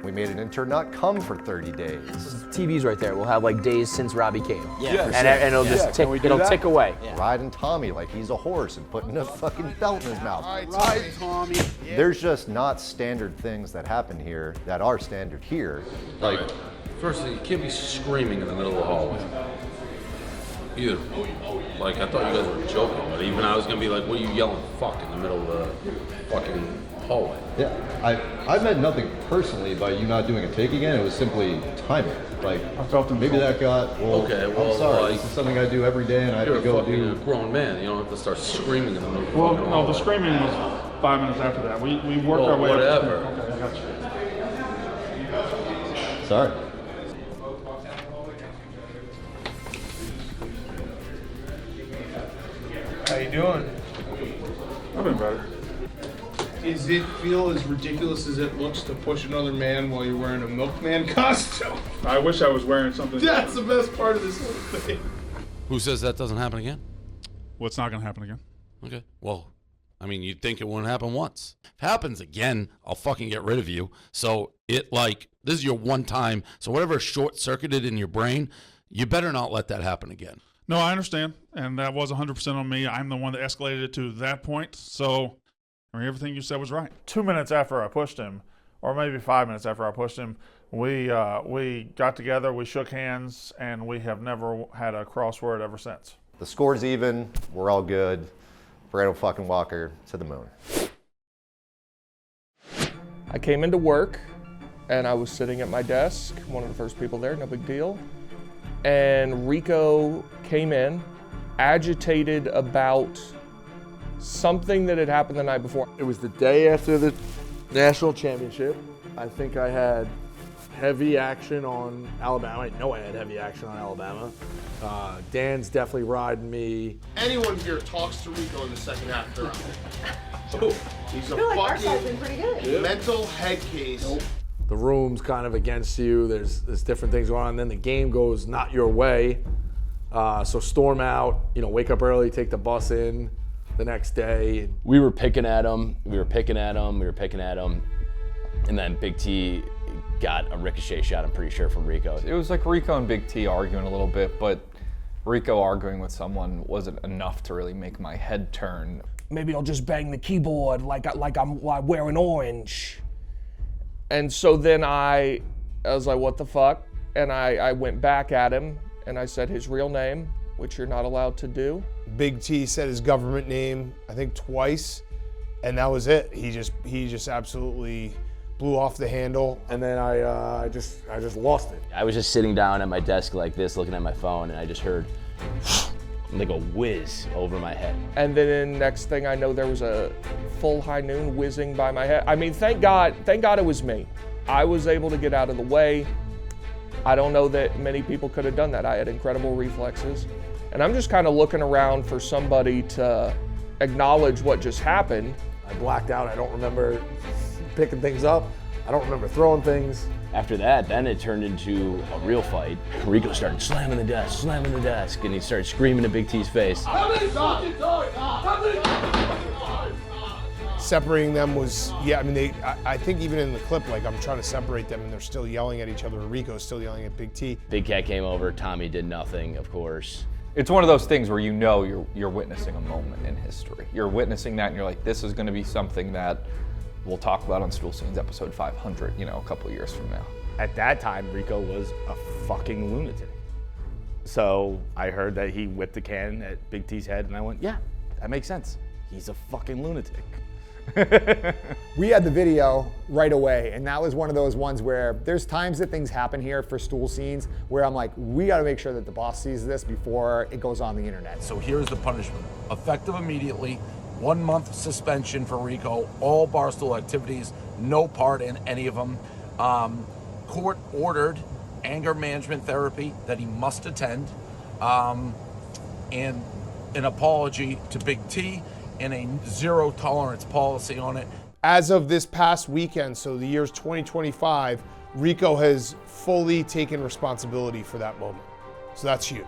We made an intern not come for 30 days. TV's right there. We'll have like days since Robbie came. Yeah. And it'll just tick, it'll tick away. Riding Tommy like he's a horse and putting a fucking belt in his mouth. Ride, Tommy. Yeah. There's just not standard things that happen here that are standard here. Like, first thing, you can't be screaming in the middle of the hallway. Either. Like, I thought you guys were joking, but even I was gonna be like, what are you yelling fuck in the middle of the fucking hallway? Yeah, I meant nothing personally by you not doing a take again. It was simply timing. Like, I felt maybe that got, well, Okay, well, I'm sorry, like, this is something I do every day and I have You're to go a fucking do. grown man. You don't have to start screaming in the middle of the Well, fucking no, the hallway. screaming was 5 minutes after that. We worked Well, our way whatever. up. Okay, I got you. Sorry. How you doing? I've been better. Does it feel as ridiculous as it looks to push another man while you're wearing a milkman costume? I wish I was wearing something. That's the best part of this whole thing. Who says that doesn't happen again? What's not gonna happen again? Okay, well, I mean, you'd think it wouldn't happen once. If it happens again, I'll fucking get rid of you. So this is your one time, so whatever short-circuited in your brain, you better not let that happen again. No, I understand, and that was 100% on me. I'm the one that escalated it to that point, so I mean, everything you said was right. 2 minutes after I pushed him, or maybe 5 minutes after I pushed him, we got together, we shook hands, and we have never had a crossword ever since. The score's even, we're all good. Brandon fucking Walker to the moon. I came into work and I was sitting at my desk, one of the first people there, no big deal. And Rico came in, agitated about something that had happened the night before. It was the day after the national championship. I think I had heavy action on Alabama. I know I had heavy action on Alabama. Dan's definitely riding me. Anyone here talks to Rico in the second half, they're out. He's a I feel like our fucking side's been pretty good. mental head case. The room's kind of against you. There's different things going on. And then the game goes not your way. So storm out, wake up early, take the bus in the next day. We were picking at him. We were picking at him. And then Big T got a ricochet shot, I'm pretty sure, from Rico. It was like Rico and Big T arguing a little bit, but Rico arguing with someone wasn't enough to really make my head turn. Maybe I'll just bang the keyboard like I'm wearing orange. And so then I was like, what the fuck? And I went back at him and I said his real name, which you're not allowed to do. Big T said his government name, I think twice, and that was it. He just absolutely blew off the handle. And then I just lost it. I was just sitting down at my desk like this, looking at my phone, and I just heard like a whiz over my head. And then next thing I know, there was a full high noon whizzing by my head. I mean, thank God it was me. I was able to get out of the way. I don't know that many people could have done that. I had incredible reflexes. And I'm just kind of looking around for somebody to acknowledge what just happened. I blacked out. I don't remember picking things up. I don't remember throwing things. After that, then it turned into a real fight. Rico started slamming the desk, and he started screaming in Big T's face. Separating them was, yeah, I mean, I think even in the clip, like, I'm trying to separate them and they're still yelling at each other. Rico's still yelling at Big T. Big Cat came over, Tommy did nothing, of course. It's one of those things where you know you're witnessing a moment in history. You're witnessing that and you're like, this is gonna be something that we'll talk about on Stool Scenes episode 500, you know, a couple of years from now. At that time, Rico was a fucking lunatic. So I heard that he whipped a can at Big T's head and I went, yeah, that makes sense. He's a fucking lunatic. We had the video right away, and that was one of those ones where there's times that things happen here for Stool Scenes where I'm like, we gotta make sure that the boss sees this before it goes on the internet. So here's the punishment. Effective immediately, 1 month suspension for Rico, all Barstool activities, no part in any of them. Court ordered anger management therapy that he must attend, and an apology to Big T, and a zero tolerance policy on it. As of this past weekend, so the year's 2025, Rico has fully taken responsibility for that moment. So that's huge.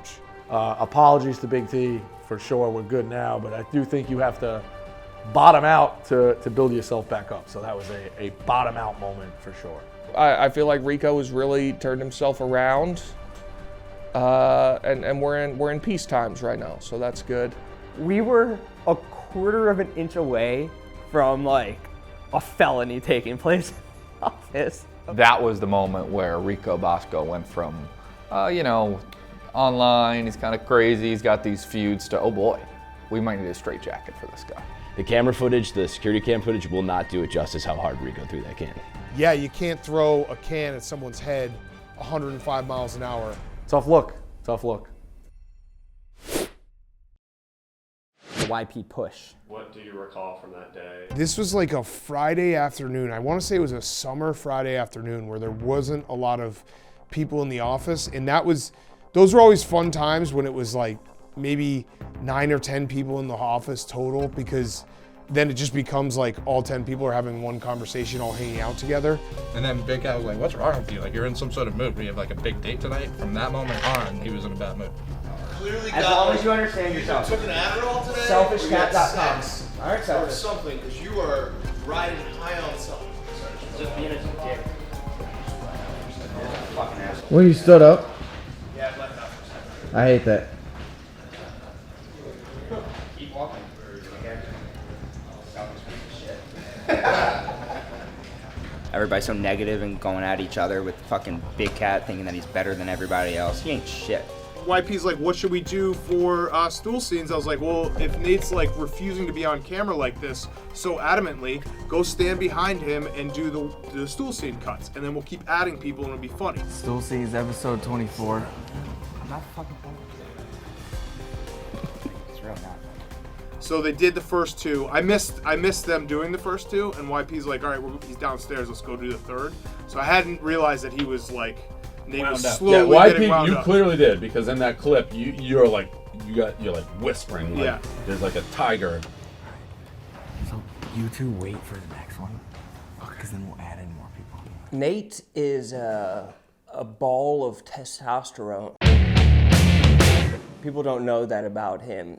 Apologies to Big T, for sure, we're good now, but I do think you have to bottom out to build yourself back up. So that was a bottom out moment for sure. I feel like Rico has really turned himself around, and we're in peace times right now, so that's good. We were a quarter of an inch away from like a felony taking place in the office. That was the moment where Rico Bosco went from, you know, online, he's kind of crazy, he's got these feuds, to, oh boy, we might need a straitjacket for this guy. The camera footage, the security cam footage will not do it justice how hard Rico threw that can. Yeah, you can't throw a can at someone's head 105 miles an hour. Tough look, tough look. The YP push. What do you recall from that day? This was like a Friday afternoon. I want to say it was a summer Friday afternoon where there wasn't a lot of people in the office. And those were always fun times when it was like maybe 9 or 10 people in the office total, because then it just becomes like all 10 people are having one conversation, all hanging out together. And then Big Guy was like, what's wrong with you? Like, you're in some sort of mood. We have like a big date tonight. From that moment on, he was in a bad mood. As long as you understand yourself. You took an Adderall today? Selfishcat.com. All right, Or selfish. something, because you are riding high on something. Just being a kid. Well, you stood up. I hate that. Keep walking. Everybody's so negative and going at each other with fucking Big Cat thinking that he's better than everybody else. He ain't shit. YP's like, what should we do for Stool Scenes? I was like, well, if Nate's like refusing to be on camera like this so adamantly, go stand behind him and do the Stool Scene cuts, and then we'll keep adding people and it'll be funny. Stool Scenes episode 24. I'm not fucking funny. It's real not. So they did the first two. I missed them doing the first two, and YP's like, all right, he's downstairs, let's go do the third. So I hadn't realized that he was like, Nate was slowly getting wound you up. clearly did, because in that clip you're like whispering, like there's like a tiger. So you two wait for the next one, because then we'll add in more people. Nate is a ball of testosterone. People don't know that about him.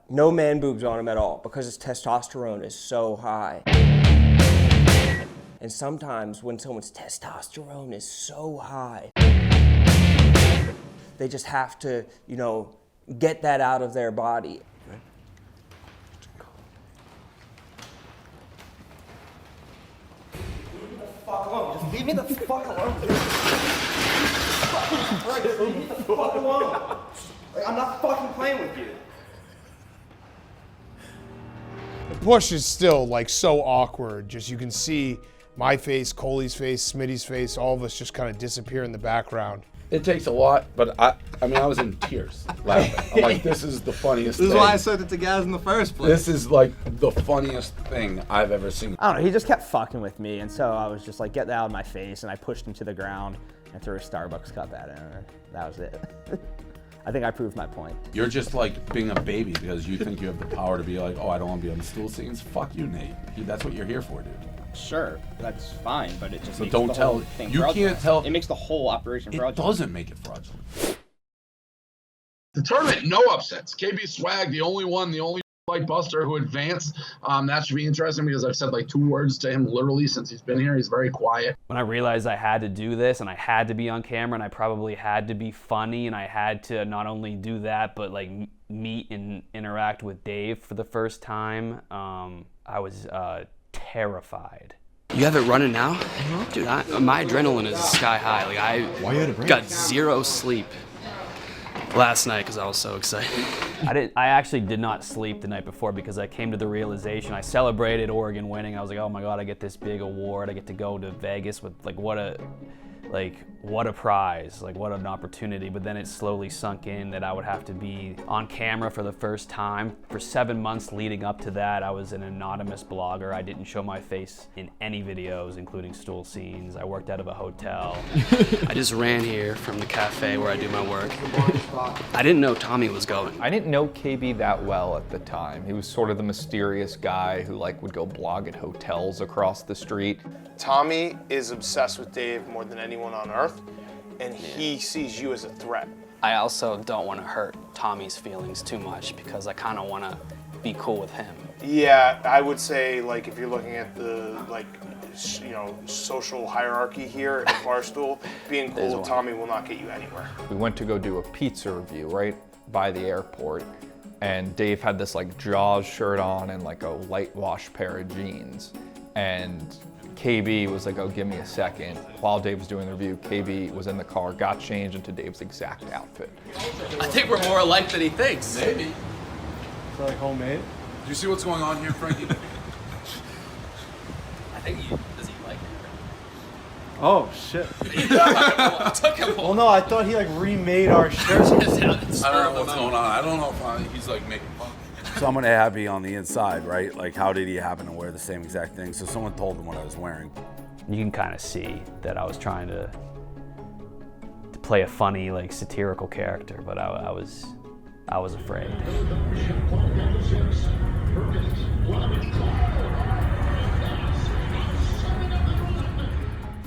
No man boobs on him at all because his testosterone is so high. And sometimes when someone's testosterone is so high, they just have to, you know, get that out of their body. Just leave me the fuck alone. Right, leave me the fuck alone. Like, I'm not fucking playing with you. The push is still like so awkward. Just you can see my face, Coley's face, Smitty's face, all of us just kind of disappear in the background. It takes a lot, but I mean, I was in tears laughing. I'm like, this is the funniest thing. This is why I said it to guys in the first place. This is like the funniest thing I've ever seen. I don't know, he just kept fucking with me, and so I was just like, get that out of my face, and I pushed him to the ground and threw a Starbucks cup at him, and that was it. I think I proved my point. You're just like being a baby because you think you have the power to be like, oh, I don't want to be on the Stool Scenes. Fuck you, Nate. That's what you're here for, dude. Sure, that's fine, but it just So makes don't the tell- whole thing you fraudulent. can't tell- It makes the whole operation fraudulent. It doesn't make it fraudulent. The tournament, no upsets. KB Swag, the only like buster who advanced. That should be interesting because I've said like 2 words to him literally since he's been here. He's very quiet. When I realized I had to do this and I had to be on camera and I probably had to be funny and I had to not only do that but like meet and interact with Dave for the first time, I was terrified. You have it running now? Dude, my adrenaline is sky high. Like I got 0 sleep last night because I was so excited. I actually did not sleep the night before because I came to the realization. I celebrated Oregon winning. I was like, oh my God, I get this big award. I get to go to Vegas with what a prize, like what an opportunity. But then it slowly sunk in that I would have to be on camera for the first time. For 7 months leading up to that, I was an anonymous blogger. I didn't show my face in any videos, including Stool Scenes. I worked out of a hotel. I just ran here from the cafe where I do my work. I didn't know Tommy was going. I didn't know KB that well at the time. He was sort of the mysterious guy who like would go blog at hotels across the street. Tommy is obsessed with Dave more than anyone on earth, and he sees you as a threat. I also don't want to hurt Tommy's feelings too much because I kind of want to be cool with him. Yeah, I would say like if you're looking at the social hierarchy here at Barstool, being cool with Tommy will not get you anywhere. We went to go do a pizza review right by the airport, and Dave had this like Jaws shirt on and like a light wash pair of jeans, and KB was like, oh, give me a second. While Dave was doing the review, KB was in the car, got changed into Dave's exact outfit. I think we're more alike than he thinks. Maybe. It's like homemade. Do you see what's going on here, Frankie? I think does he like it? Oh shit. Took him Well, no, I thought he like remade our shirts. I don't know what's going on. I don't know if he's like making fun. Someone had me on the inside, right? Like, how did he happen to wear the same exact thing? So someone told him what I was wearing. You can kind of see that I was trying to play a funny, like satirical character, but I was afraid.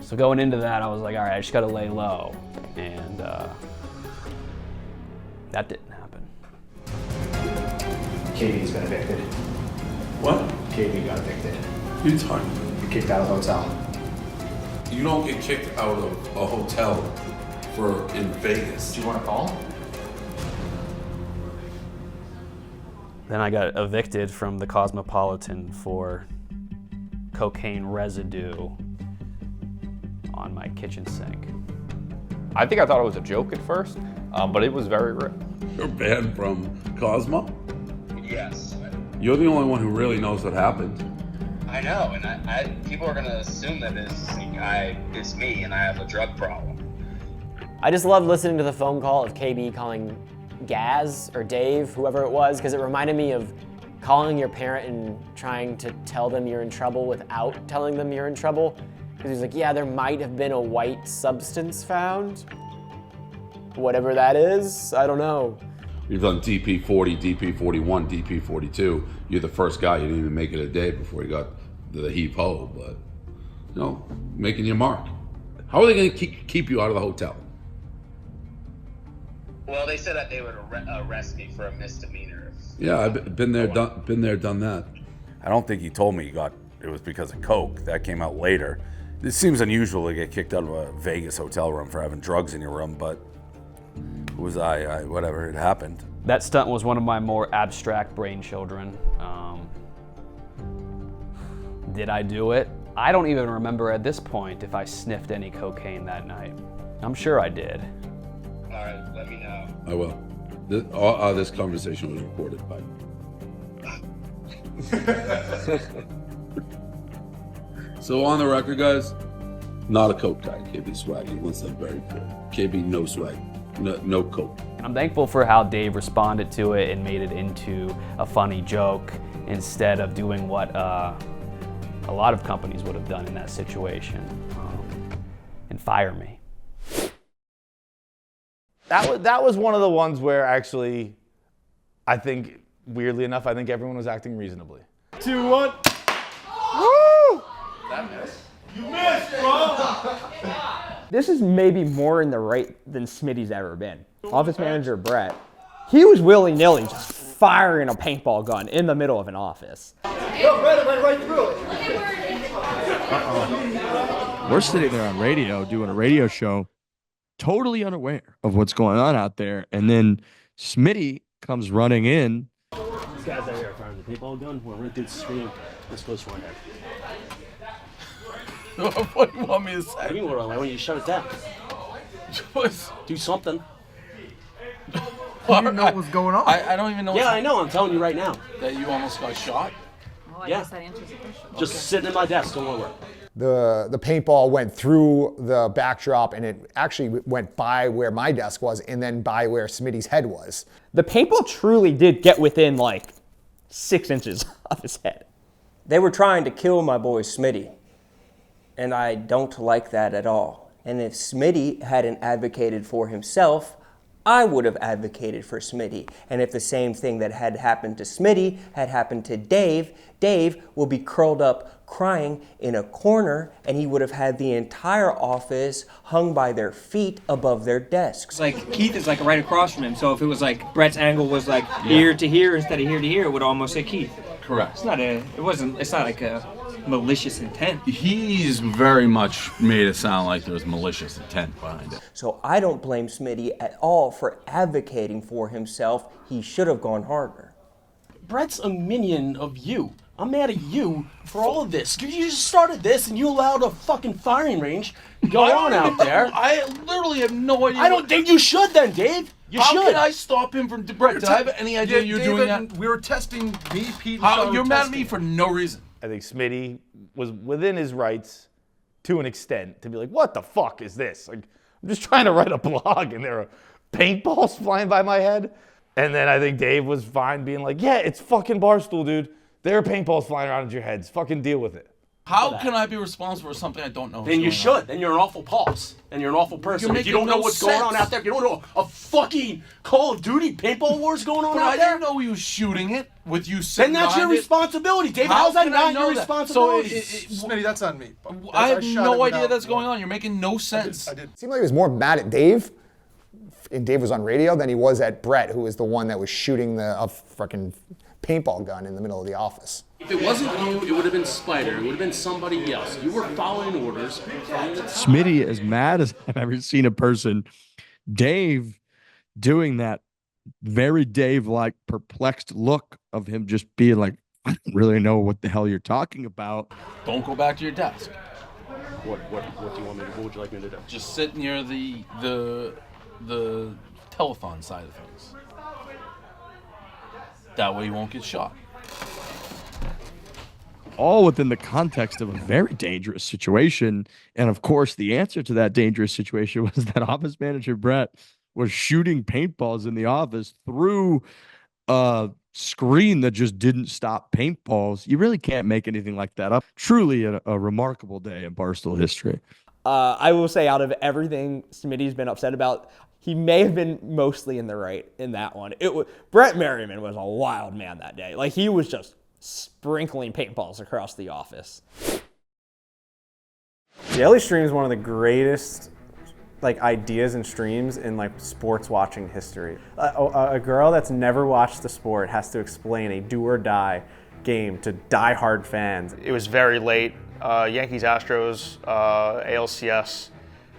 So going into that, I was like, all right, I just gotta lay low, and that didn't happen. KB's been evicted. What? KB got evicted. What are you talking about? Kicked out of the hotel. You don't get kicked out of a hotel in Vegas. Do you want to call? Then I got evicted from the Cosmopolitan for cocaine residue on my kitchen sink. I think I thought it was a joke at first, but it was very real. You're banned from Cosmo? Yes. You're the only one who really knows what happened. I know, and people are gonna assume that it's me and I have a drug problem. I just loved listening to the phone call of KB calling Gaz or Dave, whoever it was, because it reminded me of calling your parent and trying to tell them you're in trouble without telling them you're in trouble. Because he's like, yeah, there might have been a white substance found. Whatever that is, I don't know. You've done DP40, DP41, DP42. You're the first guy. You didn't even make it a day before you got the heap ho, but, making your mark. How are they going to keep you out of the hotel? Well, they said that they would arrest me for a misdemeanor. Yeah, I've been there, done that. I don't think he told me he got it was because of coke. That came out later. It seems unusual to get kicked out of a Vegas hotel room for having drugs in your room, but who was I? Whatever, it happened. That stunt was one of my more abstract brain children. Did I do it? I don't even remember at this point if I sniffed any cocaine that night. I'm sure I did. All right, let me know. I will. This conversation was recorded by. So on the record, guys, not a coke guy. KB swag. He wants that very clear. KB no swag, no coke. I'm thankful for how Dave responded to it and made it into a funny joke instead of doing what a lot of companies would have done in that situation and fire me. That was one of the ones where actually, I think, weirdly enough, I think everyone was acting reasonably. 2, 1. Woo! That missed. You missed, bro! This is maybe more in the right than Smitty's ever been. Office manager Brett, he was willy-nilly just firing a paintball gun in the middle of an office. Yo, Brett went right through it. We're sitting there on radio doing a radio show, totally unaware of what's going on out there. And then Smitty comes running in. These guys out here are firing the paintball gun. We're right through the screen. We're supposed to run it. What do you want me to say? What do you want? Why don't you shut it down? Do something. You didn't know what was going on. I don't even know. Yeah, I know. I'm telling you right now. That you almost got shot? Well, I guess that answers the question. Just sitting at my desk, don't worry. The paintball went through the backdrop and it actually went by where my desk was and then by where Smitty's head was. The paintball truly did get within like 6 inches of his head. They were trying to kill my boy Smitty, and I don't like that at all. And if Smitty hadn't advocated for himself, I would have advocated for Smitty. And if the same thing that had happened to Smitty had happened to Dave, Dave will be curled up crying in a corner, and he would have had the entire office hung by their feet above their desks. It's like Keith is like right across from him, so if it was like Brett's angle was like ear to here instead of here to here, it would almost say Keith. Correct. It's not like a malicious intent. He's very much made it sound like there's malicious intent behind it. So I don't blame Smitty at all for advocating for himself. He should have gone harder. Brett's a minion of you. I'm mad at you for all of this. You just started this and you allowed a fucking firing range go on out there. I literally have no idea. I don't think you should then, Dave. You should. How can I stop him from... Brett, did I have any idea you were doing that? We were testing me, Pete, and Sean. You're mad at me for no reason. I think Smitty was within his rights to an extent to be like, what the fuck is this? Like, I'm just trying to write a blog and there are paintballs flying by my head. And then I think Dave was fine being like, yeah, it's fucking Barstool, dude. There are paintballs flying around at your heads. Fucking deal with it. How can I be responsible for something I don't know? Then you should. Then you're an awful boss. And you're an awful person. If you don't know what's going on out there, if you don't know a fucking Call of Duty paintball war's going on out there. I didn't know he was shooting it with you sitting Then that's your responsibility, Dave. How's that not your responsibility? Smitty, that's on me. I have no idea that's going on. You're making no sense. It seemed like he was more mad at Dave, and Dave was on radio, than he was at Brett, who was the one that was shooting a fucking paintball gun in the middle of the office. If it wasn't you, it would have been Spider. It would have been somebody else. You were following orders. Smitty, as mad as I've ever seen a person, Dave doing that very Dave-like perplexed look of him just being like, I don't really know what the hell you're talking about. Don't go back to your desk. What do you want me to do? What would you like me to do? Just sit near the telephone side of things. That way you won't get shot. All within the context of a very dangerous situation. And of course, the answer to that dangerous situation was that office manager Brett was shooting paintballs in the office through a screen that just didn't stop paintballs. You really can't make anything like that up. Truly a remarkable day in Barstool history. I will say, out of everything Smitty's been upset about, he may have been mostly in the right in that one. Brett Merriman was a wild man that day. Like, he was just sprinkling paintballs across the office. The Ellie stream is one of the greatest ideas and streams in sports watching history. A girl that's never watched the sport has to explain a do or die game to diehard fans. It was very late. Yankees Astros ALCS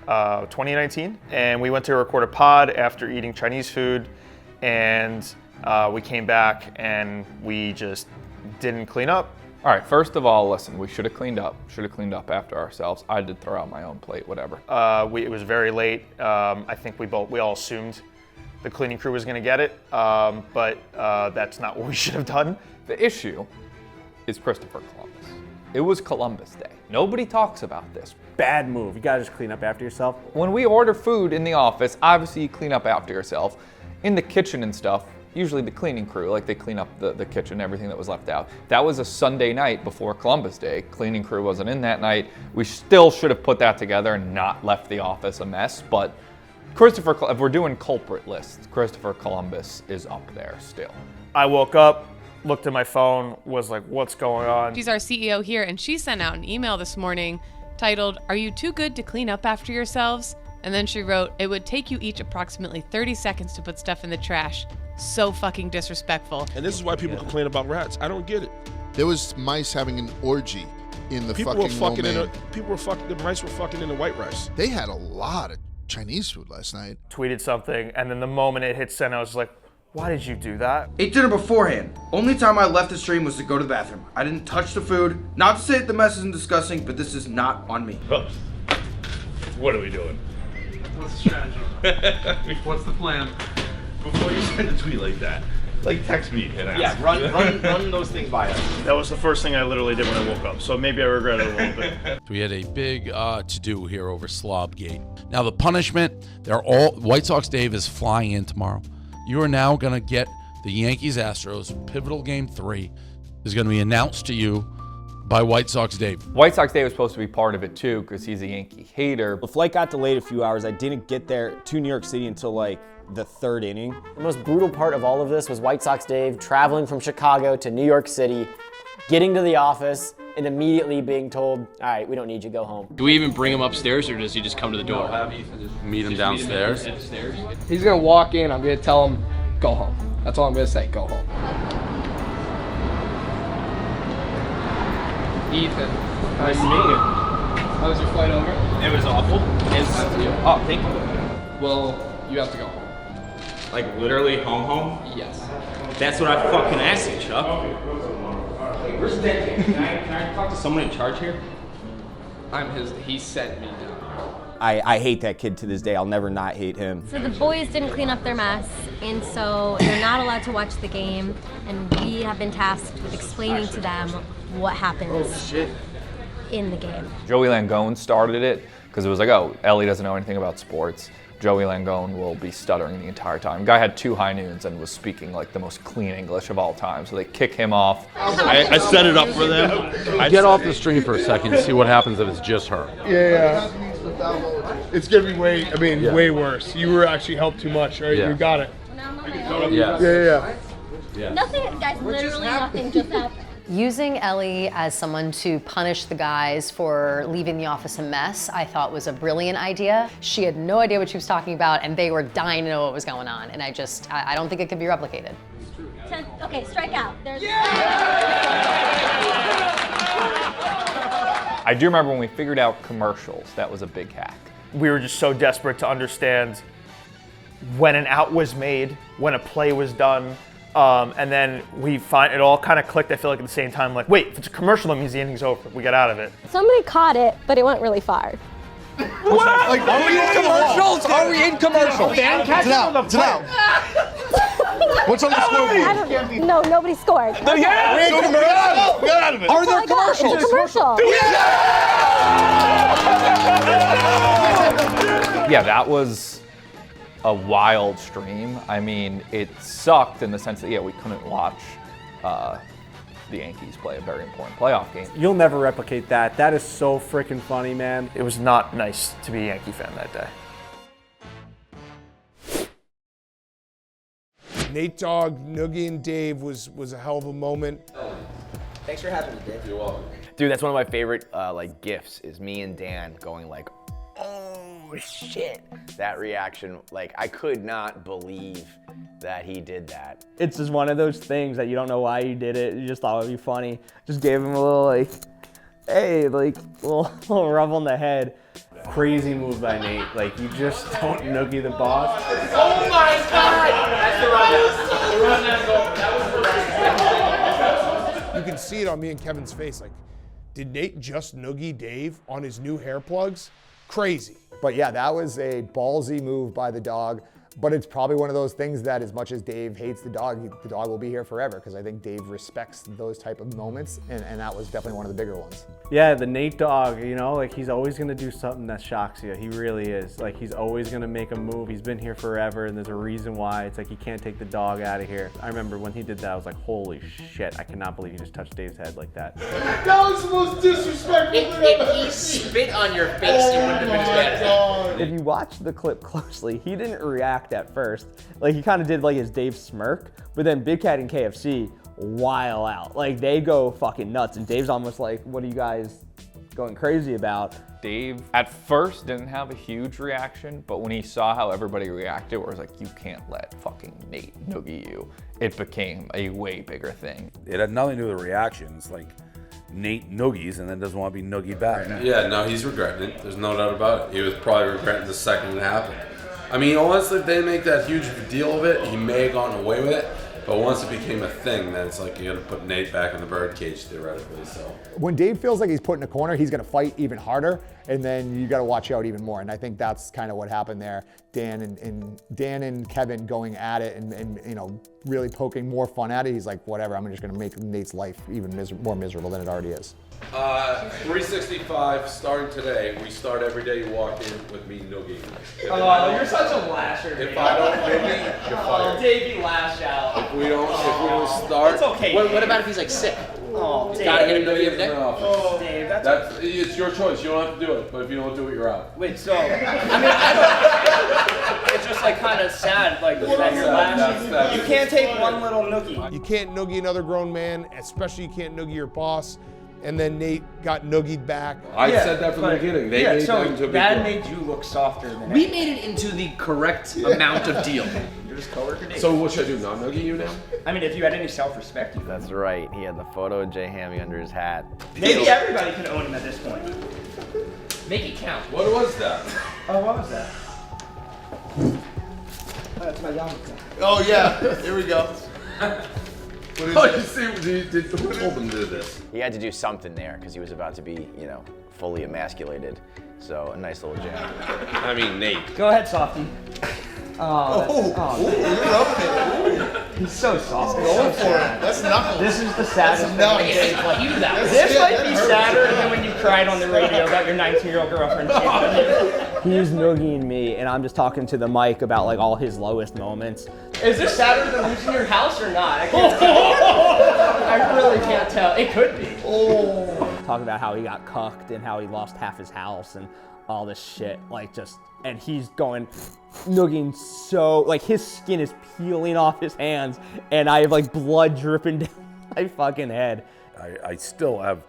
2019, and we went to record a pod after eating Chinese food, and we came back and we just didn't clean up. All right, first of all, listen, we should have cleaned up. Should have cleaned up after ourselves. I did throw out my own plate, whatever. It was very late. I think we all assumed the cleaning crew was going to get it, but that's not what we should have done. The issue is Christopher Columbus. It was Columbus Day. Nobody talks about this. Bad move. You gotta just clean up after yourself. When we order food in the office, obviously you clean up after yourself. In the kitchen and stuff, usually the cleaning crew, like they clean up the kitchen, everything that was left out. That was a Sunday night before Columbus Day. Cleaning crew wasn't in that night. We still should have put that together and not left the office a mess, but if we're doing culprit lists, Christopher Columbus is up there still. I woke up, looked at my phone, was like, what's going on? She's our CEO here, and she sent out an email this morning titled, "Are you too good to clean up after yourselves?" And then she wrote, "It would take you each approximately 30 seconds to put stuff in the trash. So fucking disrespectful." And this is why people complain about rats. I don't get it. There was mice having an orgy in the People fucking were fucking lo mein. the mice were fucking in the white rice. They had a lot of Chinese food last night. Tweeted something, and then the moment it hit send, I was like, why did you do that? Ate dinner beforehand. Only time I left the stream was to go to the bathroom. I didn't touch the food. Not to say that the mess isn't disgusting, but this is not on me. What are we doing? What's the strategy? What's the plan? Before you send a tweet like that, like text me and ask. Yeah, run those things by us. That was the first thing I literally did when I woke up, so maybe I regret it a little bit. We had a big to-do here over Slobgate. Now the punishment, White Sox Dave is flying in tomorrow. You are now going to get the Yankees Astros pivotal game 3 is going to be announced to you by White Sox Dave. White Sox Day was supposed to be part of it too because he's a Yankee hater. The flight got delayed a few hours. I didn't get there to New York City until like the 3rd inning. The most brutal part of all of this was White Sox Dave traveling from Chicago to New York City, getting to the office, and immediately being told, all right, we don't need you, go home. Do we even bring him upstairs, or does he just come to the door? Meet him downstairs. He's gonna walk in, I'm gonna tell him, go home. That's all I'm gonna say, go home. Ethan, nice to meet you. How was your flight over? It was awful. Oh, thank you. Well, you have to go home. Like literally home? Yes. That's what I fucking asked you, Chuck. Where's that kid? Can I talk to someone in charge here? He sent me down. I hate that kid to this day. I'll never not hate him. So the boys didn't clean up their mess, and so they're not allowed to watch the game, and we have been tasked with explaining to them what happens in the game. Joey Langone started it because it was like, oh, Ellie doesn't know anything about sports. Joey Langone will be stuttering the entire time. Guy had 2 high noons and was speaking like the most clean English of all time, so they kick him off. I set it up for them. Get off the stream for a second and see what happens if it's just her. Yeah. It's gonna be way worse. You were actually helped too much, right? Yeah. You got it. Yeah. Nothing, guys, literally nothing just happened. Using Ellie as someone to punish the guys for leaving the office a mess, I thought was a brilliant idea. She had no idea what she was talking about, and they were dying to know what was going on. And I don't think it could be replicated. Okay, strike out. I do remember when we figured out commercials, that was a big hack. We were just so desperate to understand when an out was made, when a play was done, and then it all kind of clicked, I feel like, at the same time, like, wait, if it's a commercial, that means the inning's over. We got out of it. Somebody caught it, but it went really far. Like, are we in commercials? Are we in commercials? What's on the scoreboard? No, nobody scored. We got out of it. Are there commercials? It's a commercial. Yeah, that was a wild stream. I mean, it sucked in the sense that, yeah, we couldn't watch the Yankees play a very important playoff game. You'll never replicate that. That is so freaking funny, man. It was not nice to be a Yankee fan that day. Nate Dogg, Nuggie, and Dave was a hell of a moment. Thanks for having me, Dave. You're welcome. Dude, that's one of my favorite gifs is me and Dan going like, oh shit. That reaction, like I could not believe that he did that. It's just one of those things that you don't know why you did it. You just thought it would be funny. Just gave him a little like, hey, like little rub on the head. Crazy move by Nate. Like, you just don't noogie the boss. Oh my God! You can see it on me and Kevin's face. Like, did Nate just noogie Dave on his new hair plugs? Crazy. But yeah, that was a ballsy move by the dog. But it's probably one of those things that as much as Dave hates the dog will be here forever, because I think Dave respects those type of moments, and that was definitely one of the bigger ones. Yeah, the Nate dog, you know, like he's always gonna do something that shocks you. He really is. Like, he's always gonna make a move. He's been here forever, and there's a reason why. It's like he can't take the dog out of here. I remember when he did that, I was like, holy shit, I cannot believe he just touched Dave's head like that. That was the most disrespectful thing I've ever seen. If he spit on your face, you wouldn't have been as bad. If you watch the clip closely, he didn't react at first. Like, he kind of did like his Dave smirk, but then Big Cat and KFC while out. Like, they go fucking nuts, and Dave's almost like, what are you guys going crazy about? Dave at first didn't have a huge reaction, but when he saw how everybody reacted, where it was like, you can't let fucking Nate noogie you, it became a way bigger thing. It had nothing to do with the reactions. Like, Nate noogies and then doesn't want to be noogied back. Yeah, no, he's regretting it. There's no doubt about it. He was probably regretting the second it happened. I mean, honestly, if they make that huge deal of it, he may have gotten away with it. But once it became a thing, then it's like you got to put Nate back in the birdcage theoretically. So when Dave feels like he's put in a corner, he's going to fight even harder, and then you got to watch out even more. And I think that's kind of what happened there. Dan and Kevin going at it, and you know, really poking more fun at it. He's like, whatever, I'm just going to make Nate's life even more miserable than it already is. 365 starting today. We start every day you walk in with me noogie. Oh, you're such a lasher. If I don't noogie, you're fired. Dave, you lash out. If we don't start. It's okay. What about if he's like sick? Oh, Dave. Gotta get him noogie every day. Oh, Dave, it's your choice. You don't have to do it, but if you don't do it, you're out. Wait, so I mean, I don't. It's just like kind of sad, like that you're lashing. You can't take one little noogie. You can't noogie another grown man, especially you can't noogie your boss. And then Nate got noogied back. I said that from the beginning. They made that into a big that deal. made you look softer than We made it into the correct amount of deal. You're just coworker Nate. So what should I do? Not noogie you now? I mean, if you had any self-respect, you could. That's right. He had the photo of Jay Hammy under his hat. Maybe everybody can own him at this point. Make it count. What was that? Oh, what was that? Oh, that's my Yankees. Oh yeah. Here we go. What is who told him to do this? He had to do something there because he was about to be, you know, fully emasculated. So a nice little jab. I mean, Nate. Go ahead, Softy. You're up there. He's so soft. Going for it. That's knuckles. This is the saddest thing. This This might be sadder than when you cried on the radio about your 19-year-old girlfriend. He's noogieing me, and I'm just talking to the mic about like all his lowest moments. Is this sadder than losing your house or not? I can't tell. I really can't tell. It could be. Talking about how he got cucked and how he lost half his house and all this shit, like just, and he's going noogieing so, like his skin is peeling off his hands, and I have like blood dripping down my fucking head. I still have,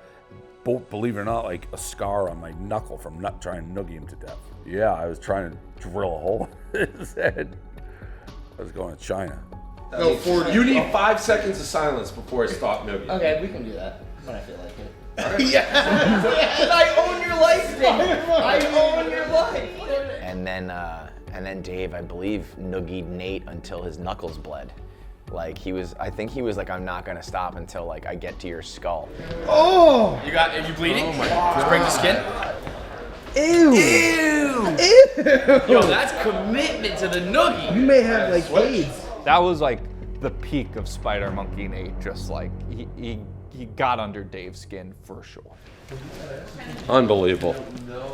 believe it or not, like a scar on my knuckle from not trying to noogie him to death. Yeah, I was trying to drill a hole in his head. I was going to China. No, you need 5 seconds of silence before I stop noogie. Okay, we can do that when I feel like it. Right. Yeah. I own your life, Dave. I own your life. And then Dave, I believe, noogied Nate until his knuckles bled. Like I think he was like, I'm not gonna stop until like I get to your skull. Oh! Are you bleeding? Oh my God. Just break the skin? Ew! Yo, that's commitment to the noogie. You may have like AIDS. That was like the peak of Spider Monkey Nate. Just like he got under Dave's skin for sure. Unbelievable.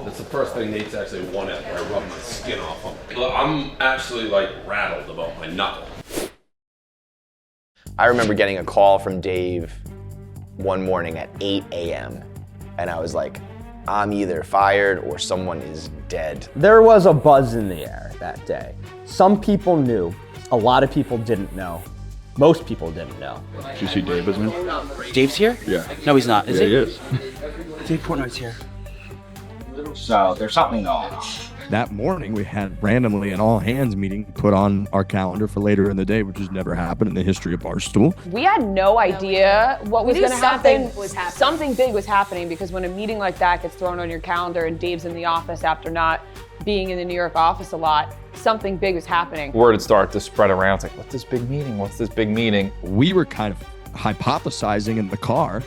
That's the first thing Nate's actually won at, where I rubbed my skin off him. I'm actually like rattled about my knuckle. I remember getting a call from Dave one morning at 8 a.m. and I was like, I'm either fired or someone is dead. There was a buzz in the air that day. Some people knew, a lot of people didn't know. Most people didn't know. Did you see Dave as well? Dave's here? Yeah. No, he's not. Is he? he? He is. Dave Portnoy's here. So there's something going on. that morning we had randomly an all hands meeting put on our calendar for later in the day, which has never happened in the history of Barstool. We had no idea what was going to happen. Something big was happening, because when a meeting like that gets thrown on your calendar and Dave's in the office after not being in the New York office a lot, something big is happening. Word had started to spread around. It's like, what's this big meeting? What's this big meeting? We were kind of hypothesizing in the car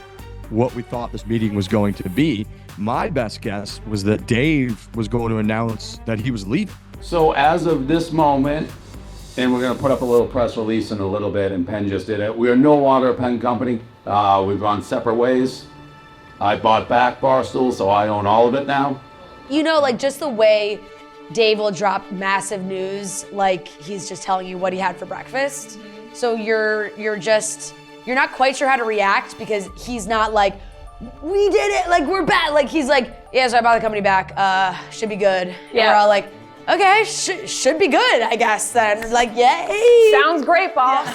what we thought this meeting was going to be. My best guess was that Dave was going to announce that he was leaving. So as of this moment, and we're going to put up a little press release in a little bit, and Penn just did it. We are no longer a Penn company. We've gone separate ways. I bought back Barstool, so I own all of it now. You know, like just the way Dave will drop massive news, like he's just telling you what he had for breakfast. So you're not quite sure how to react, because he's not like, we did it, like we're bad. Like he's like, yeah, so I bought the company back, should be good. And we're all like, okay, should be good, I guess then. Like, yay. Sounds great, boss.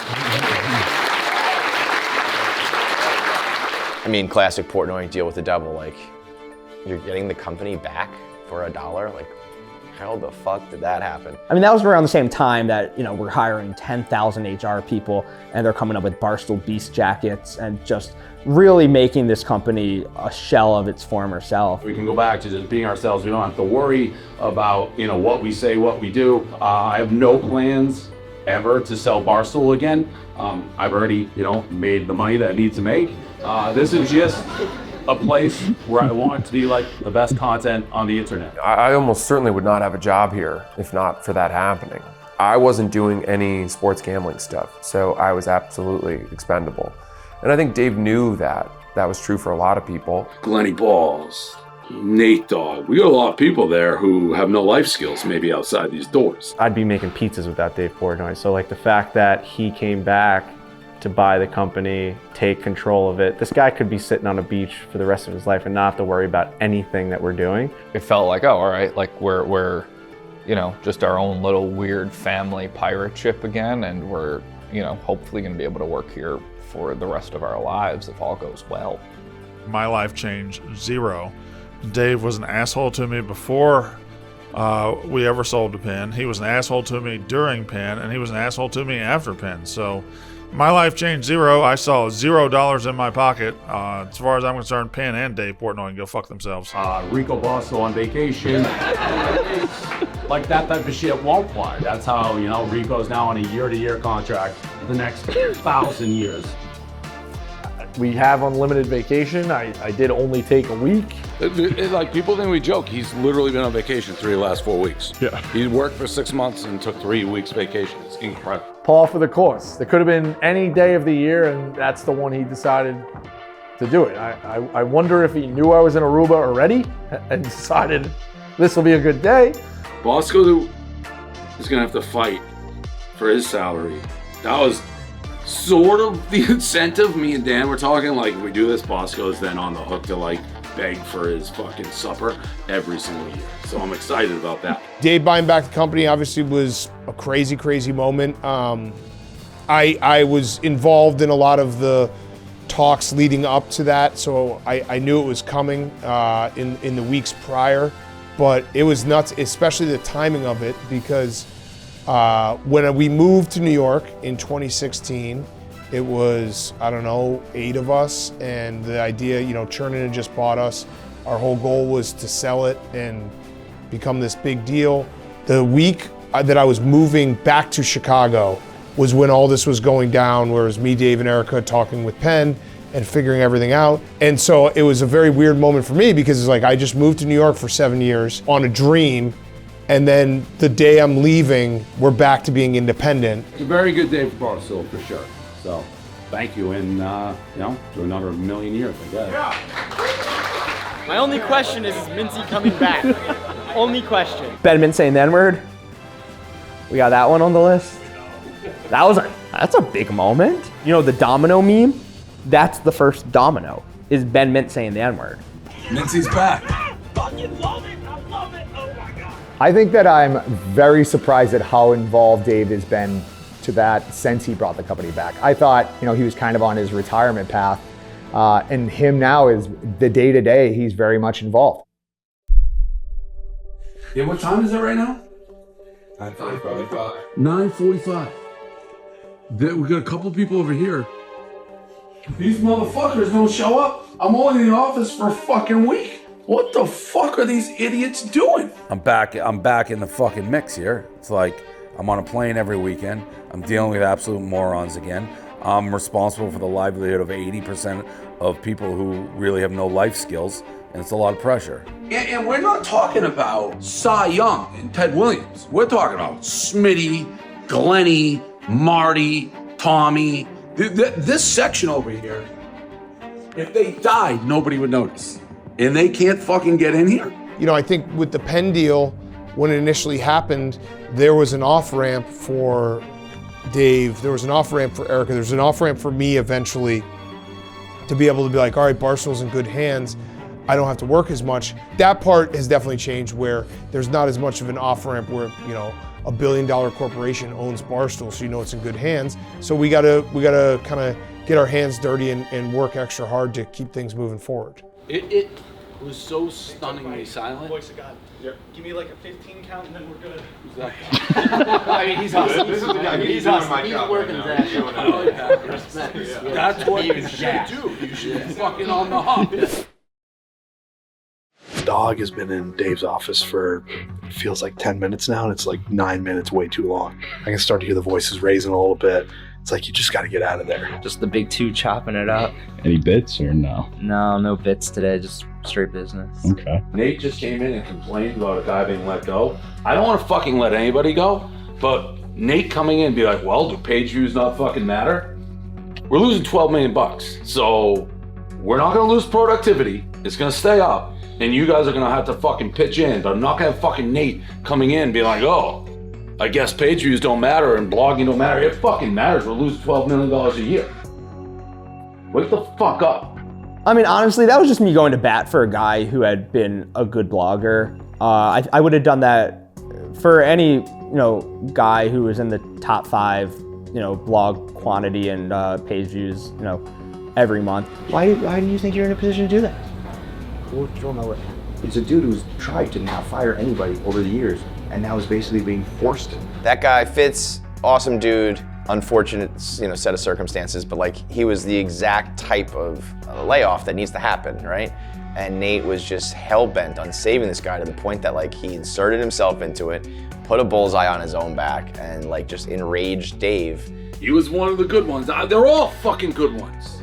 I mean, classic Portnoy deal with the devil. Like, you're getting the company back for $1. Like, how the fuck did that happen? I mean, that was around the same time that, you know, we're hiring 10,000 HR people and they're coming up with Barstool Beast jackets and just really making this company a shell of its former self. We can go back to just being ourselves. We don't have to worry about, you know, what we say, what we do. I have no plans ever to sell Barstool again. I've already, you know, made the money that I need to make. This is just a place where I want to be like the best content on the internet. I almost certainly would not have a job here if not for that happening. I wasn't doing any sports gambling stuff, so I was absolutely expendable. And I think Dave knew that was true for a lot of people. Glenny Balls, Nate Dogg. We got a lot of people there who have no life skills maybe outside these doors. I'd be making pizzas without Dave Portnoy. So like the fact that he came back to buy the company, take control of it. This guy could be sitting on a beach for the rest of his life and not have to worry about anything that we're doing. It felt like, oh, all right, like we're, you know, just our own little weird family pirate ship again, and we're, you know, hopefully going to be able to work here for the rest of our lives if all goes well. My life changed zero. Dave was an asshole to me before we ever sold to Penn. He was an asshole to me during Penn, and he was an asshole to me after Penn. So my life changed zero. I saw $0 in my pocket. As far as I'm concerned, Penn and Dave Portnoy can go fuck themselves. Rico Barstool on vacation. Like that type of shit won't fly. That's how, you know, Rico's now on a year-to-year contract the next 1,000 years. We have unlimited vacation. I did only take a week. Like people think we joke, he's literally been on vacation 3 of the last 4 weeks. Yeah. He worked for 6 months and took 3 weeks vacation. It's incredible. Par for the course. There could have been any day of the year, and that's the one he decided to do it. I wonder if he knew I was in Aruba already and decided this will be a good day. Bosco is gonna have to fight for his salary. That was sort of the incentive. Me and Dan were talking, like, if we do this, Bosco's then on the hook to like beg for his fucking supper every single year. So I'm excited about that. Dave buying back the company obviously was a crazy, crazy moment. I was involved in a lot of the talks leading up to that, so I knew it was coming in the weeks prior. But it was nuts, especially the timing of it, because when we moved to New York in 2016, it was, I don't know, 8 of us, and the idea, you know, Chernin had just bought us. Our whole goal was to sell it and become this big deal. The week that I was moving back to Chicago was when all this was going down, where it was me, Dave, and Erica talking with Penn and figuring everything out. And so it was a very weird moment for me, because it's like I just moved to New York for 7 years on a dream, and then the day I'm leaving, we're back to being independent. It's a very good day for Barstool, for sure. So thank you, and you know, to another 1,000,000 years, I guess. My only question is Mincy coming back? Only question. Bedman saying the N-word. We got that one on the list. That's a big moment. You know, the domino meme? That's the first domino, is Ben Mint saying the N-word. Mincy's back. I think that I'm very surprised at how involved Dave has been to that since he brought the company back. I thought, you know, he was kind of on his retirement path, and him now is the day-to-day, he's very much involved. Yeah, what time is it right now? 9:45. 9:45. We got a couple people over here. These motherfuckers don't show up. I'm only in the office for a fucking week. What the fuck are these idiots doing? I'm back in the fucking mix here. It's like I'm on a plane every weekend. I'm dealing with absolute morons again. I'm responsible for the livelihood of 80% of people who really have no life skills, and it's a lot of pressure. And we're not talking about Cy Young and Ted Williams. We're talking about Smitty, Glenny, Marty, Tommy. This section over here, if they died, nobody would notice. And they can't fucking get in here. You know, I think with the Penn deal, when it initially happened, there was an off-ramp for Dave, there was an off-ramp for Erica, there was an off-ramp for me eventually to be able to be like, all right, Barstool's in good hands. I don't have to work as much. That part has definitely changed where there's not as much of an off-ramp where, you know, a $1 billion corporation owns Barstool, so you know it's in good hands. So we gotta kind of get our hands dirty and work extra hard to keep things moving forward. It was so stunningly silent. Voice of God. Give me like a 15 count and then we're good. I mean, he's awesome. This is the guy. He's awesome. He's working his ass off. Respect. That's what you should do. You should be fucking on the hump. Dog has been in Dave's office for, it feels like 10 minutes now, and it's like 9 minutes way too long. I can start to hear the voices raising a little bit. It's like, you just got to get out of there. Just the big two chopping it up. Any bits or no? No bits today, just straight business. Okay. Nate just came in and complained about a guy being let go. I don't want to fucking let anybody go, but Nate coming in and be like, well, do page views not fucking matter? We're losing $12 million, so we're not gonna lose productivity. It's gonna stay up, and you guys are gonna have to fucking pitch in, but I'm not gonna have fucking Nate coming in and be like, oh, I guess page views don't matter and blogging don't matter. It fucking matters. We're losing $12 million a year. Wake the fuck up. I mean, honestly, that was just me going to bat for a guy who had been a good blogger. I would have done that for any, guy who was in the top 5, blog quantity and page views, every month. Why do you think you're in a position to do that? Well, you don't know it. He's a dude who's tried to not fire anybody over the years, and now is basically being forced to. That guy Fitz, awesome dude, unfortunate, set of circumstances, but like he was the exact type of layoff that needs to happen, right? And Nate was just hell-bent on saving this guy to the point that like he inserted himself into it, put a bullseye on his own back, and like just enraged Dave. He was one of the good ones. They're all fucking good ones.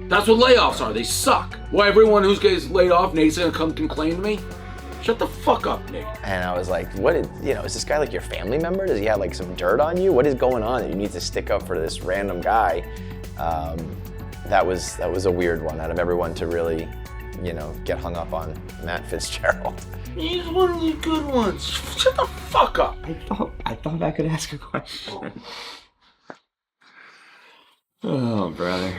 That's what layoffs are. They suck. Why everyone who gets laid off, Nate's gonna come complain to me? Shut the fuck up, Nate. And I was like, is this guy like your family member? Does he have like some dirt on you? What is going on? You need to stick up for this random guy. That was a weird one out of everyone to really, get hung up on Matt Fitzgerald. He's one of the good ones. Shut the fuck up. I thought I could ask a question. Oh, brother.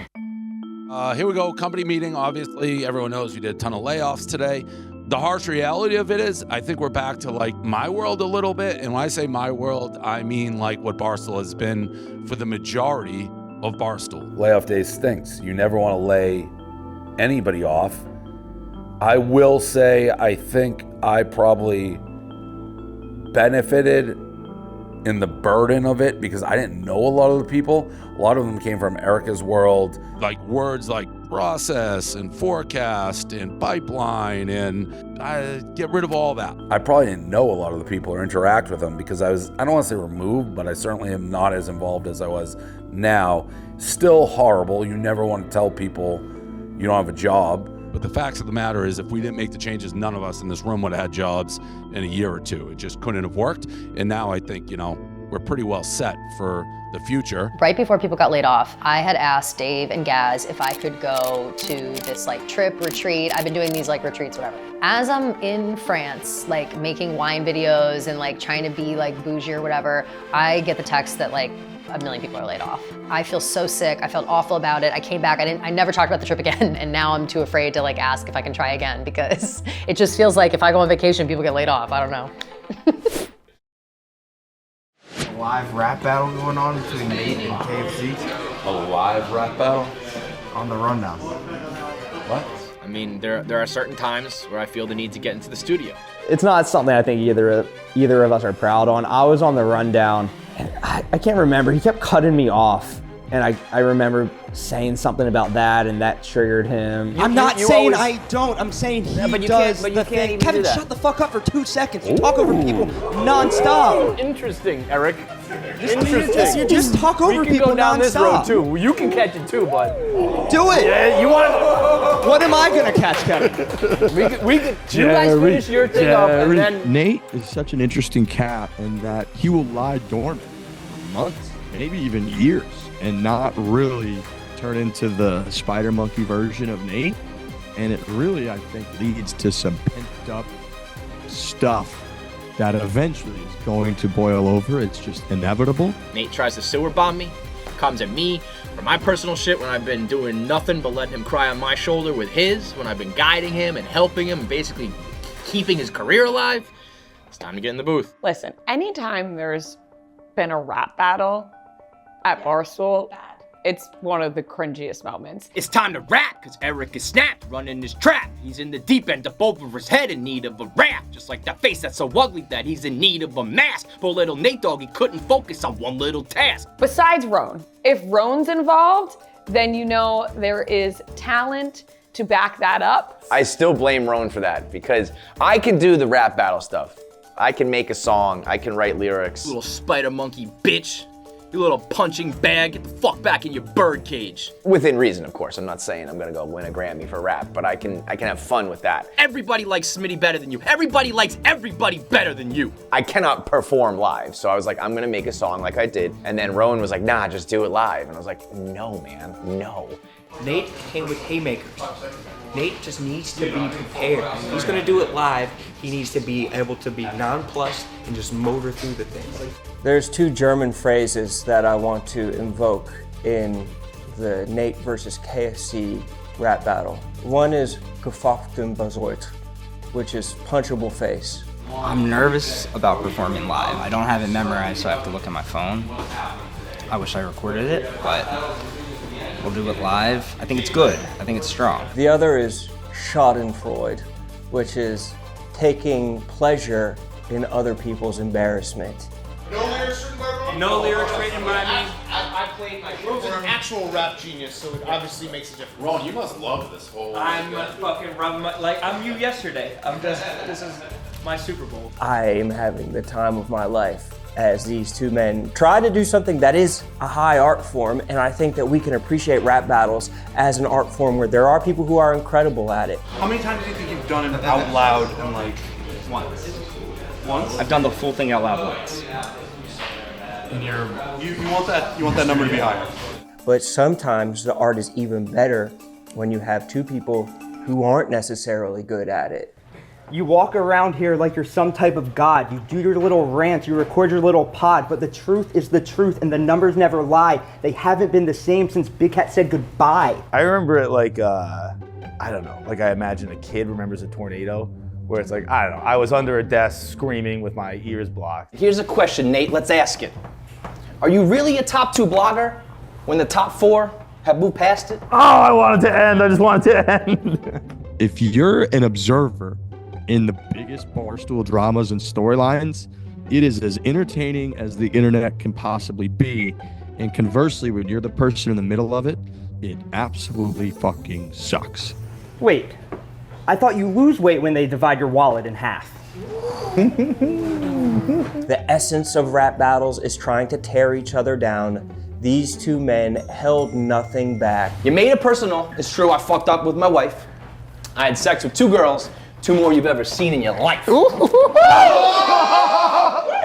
Here we go, company meeting. Obviously, everyone knows we did a ton of layoffs today. The harsh reality of it is, I think we're back to like my world a little bit. And when I say my world, I mean like what Barstool has been for the majority of Barstool. Layoff day stinks. You never want to lay anybody off. I will say, I think I probably benefited in the burden of it because I didn't know a lot of the people. A lot of them came from Erica's world. Like words like process and forecast and pipeline, and I get rid of all that. I probably didn't know a lot of the people or interact with them because I don't want to say removed, but I certainly am not as involved as I was now. Still horrible. You never want to tell people you don't have a job. But the facts of the matter is if we didn't make the changes, none of us in this room would have had jobs in a year or two. It just couldn't have worked. And now I think, we're pretty well set for the future. Right before people got laid off, I had asked Dave and Gaz if I could go to this trip retreat. I've been doing these retreats, whatever. As I'm in France, making wine videos and trying to be bougie or whatever, I get the text that 1 million people are laid off. I feel so sick. I felt awful about it. I came back. I never talked about the trip again, and now I'm too afraid to ask if I can try again because it just feels like if I go on vacation, people get laid off. I don't know. A live rap battle going on between Nate and KFC. A live rap battle? On the rundown. What? I mean, there are certain times where I feel the need to get into the studio. It's not something I think either of us are proud on. I was on the rundown, and I can't remember. He kept cutting me off, and I remember saying something about that, and that triggered him. I'm not saying I don't. I'm saying he but you does can't the even thing. do Kevin, that. shut the fuck up for 2 seconds. You talk over people nonstop. Interesting, Eric. Just talk over we can people go down this road nonstop. too. You can catch it too, bud. Do it. Yeah, you want? What am I gonna catch, Kevin? we could. You guys finish your thing up, and then Nate is such an interesting cat in that he will lie dormant for months, maybe even years, and not really turn into the spider monkey version of Nate. And it really, I think, leads to some pent up stuff that eventually is going to boil over. It's just inevitable. Nate tries to sewer bomb me, comes at me for my personal shit when I've been doing nothing but letting him cry on my shoulder with his, when I've been guiding him and helping him and basically keeping his career alive. It's time to get in the booth. Listen, anytime there's been a rap battle at Barstool, it's one of the cringiest moments. It's time to rap, cause Eric is snapped, running his trap. He's in the deep end up over his head in need of a rap. Just like that face that's so ugly that he's in need of a mask. Poor little Nate Dogg, he couldn't focus on one little task. Besides Roan, if Roan's involved, then you know there is talent to back that up. I still blame Roan for that because I can do the rap battle stuff. I can make a song, I can write lyrics. Little spider monkey bitch. You little punching bag, get the fuck back in your bird cage. Within reason, of course. I'm not saying I'm gonna go win a Grammy for rap, but I can have fun with that. Everybody likes Smitty better than you. Everybody likes everybody better than you. I cannot perform live, so I was like, I'm gonna make a song like I did. And then Rowan was like, nah, just do it live. And I was like, no, man, no. Nate came with haymakers. Nate just needs to be prepared. If he's gonna do it live, he needs to be able to be nonplussed and just motor through the thing. There's 2 German phrases that I want to invoke in the Nate versus KSC rap battle. One is gefochten Bazoit, which is punchable face. I'm nervous about performing live. I don't have it memorized, so I have to look at my phone. I wish I recorded it, but we'll do it live. I think it's good. I think it's strong. The other is schadenfreude, which is taking pleasure in other people's embarrassment. No lyrics written by me. I played my Ro's an actual rap genius, so it obviously makes a difference. Ron, you must love this whole. I'm fucking rubbing my, like I'm you yesterday. This is my Super Bowl. I am having the time of my life as these 2 men try to do something that is a high art form, and I think that we can appreciate rap battles as an art form where there are people who are incredible at it. How many times do you think you've done it out loud and like Once. once? I've done the full thing out loud once. And you want that number to be higher. But sometimes the art is even better when you have 2 people who aren't necessarily good at it. You walk around here like you're some type of god. You do your little rants, you record your little pod, but the truth is the truth and the numbers never lie. They haven't been the same since Big Cat said goodbye. I remember it like, I don't know, like I imagine a kid remembers a tornado, where it's like, I don't know, I was under a desk screaming with my ears blocked. Here's a question, Nate, let's ask it. Are you really a top 2 blogger when the top 4 have moved past it? Oh, I wanted to end, I just wanted to end. If you're an observer in the biggest Barstool dramas and storylines, it is as entertaining as the internet can possibly be. And conversely, when you're the person in the middle of it, it absolutely fucking sucks. Wait, I thought you lose weight when they divide your wallet in half. The essence of rap battles is trying to tear each other down. These 2 men held nothing back. You made it personal. It's true, I fucked up with my wife. I had sex with 2 girls, 2 more you've ever seen in your life.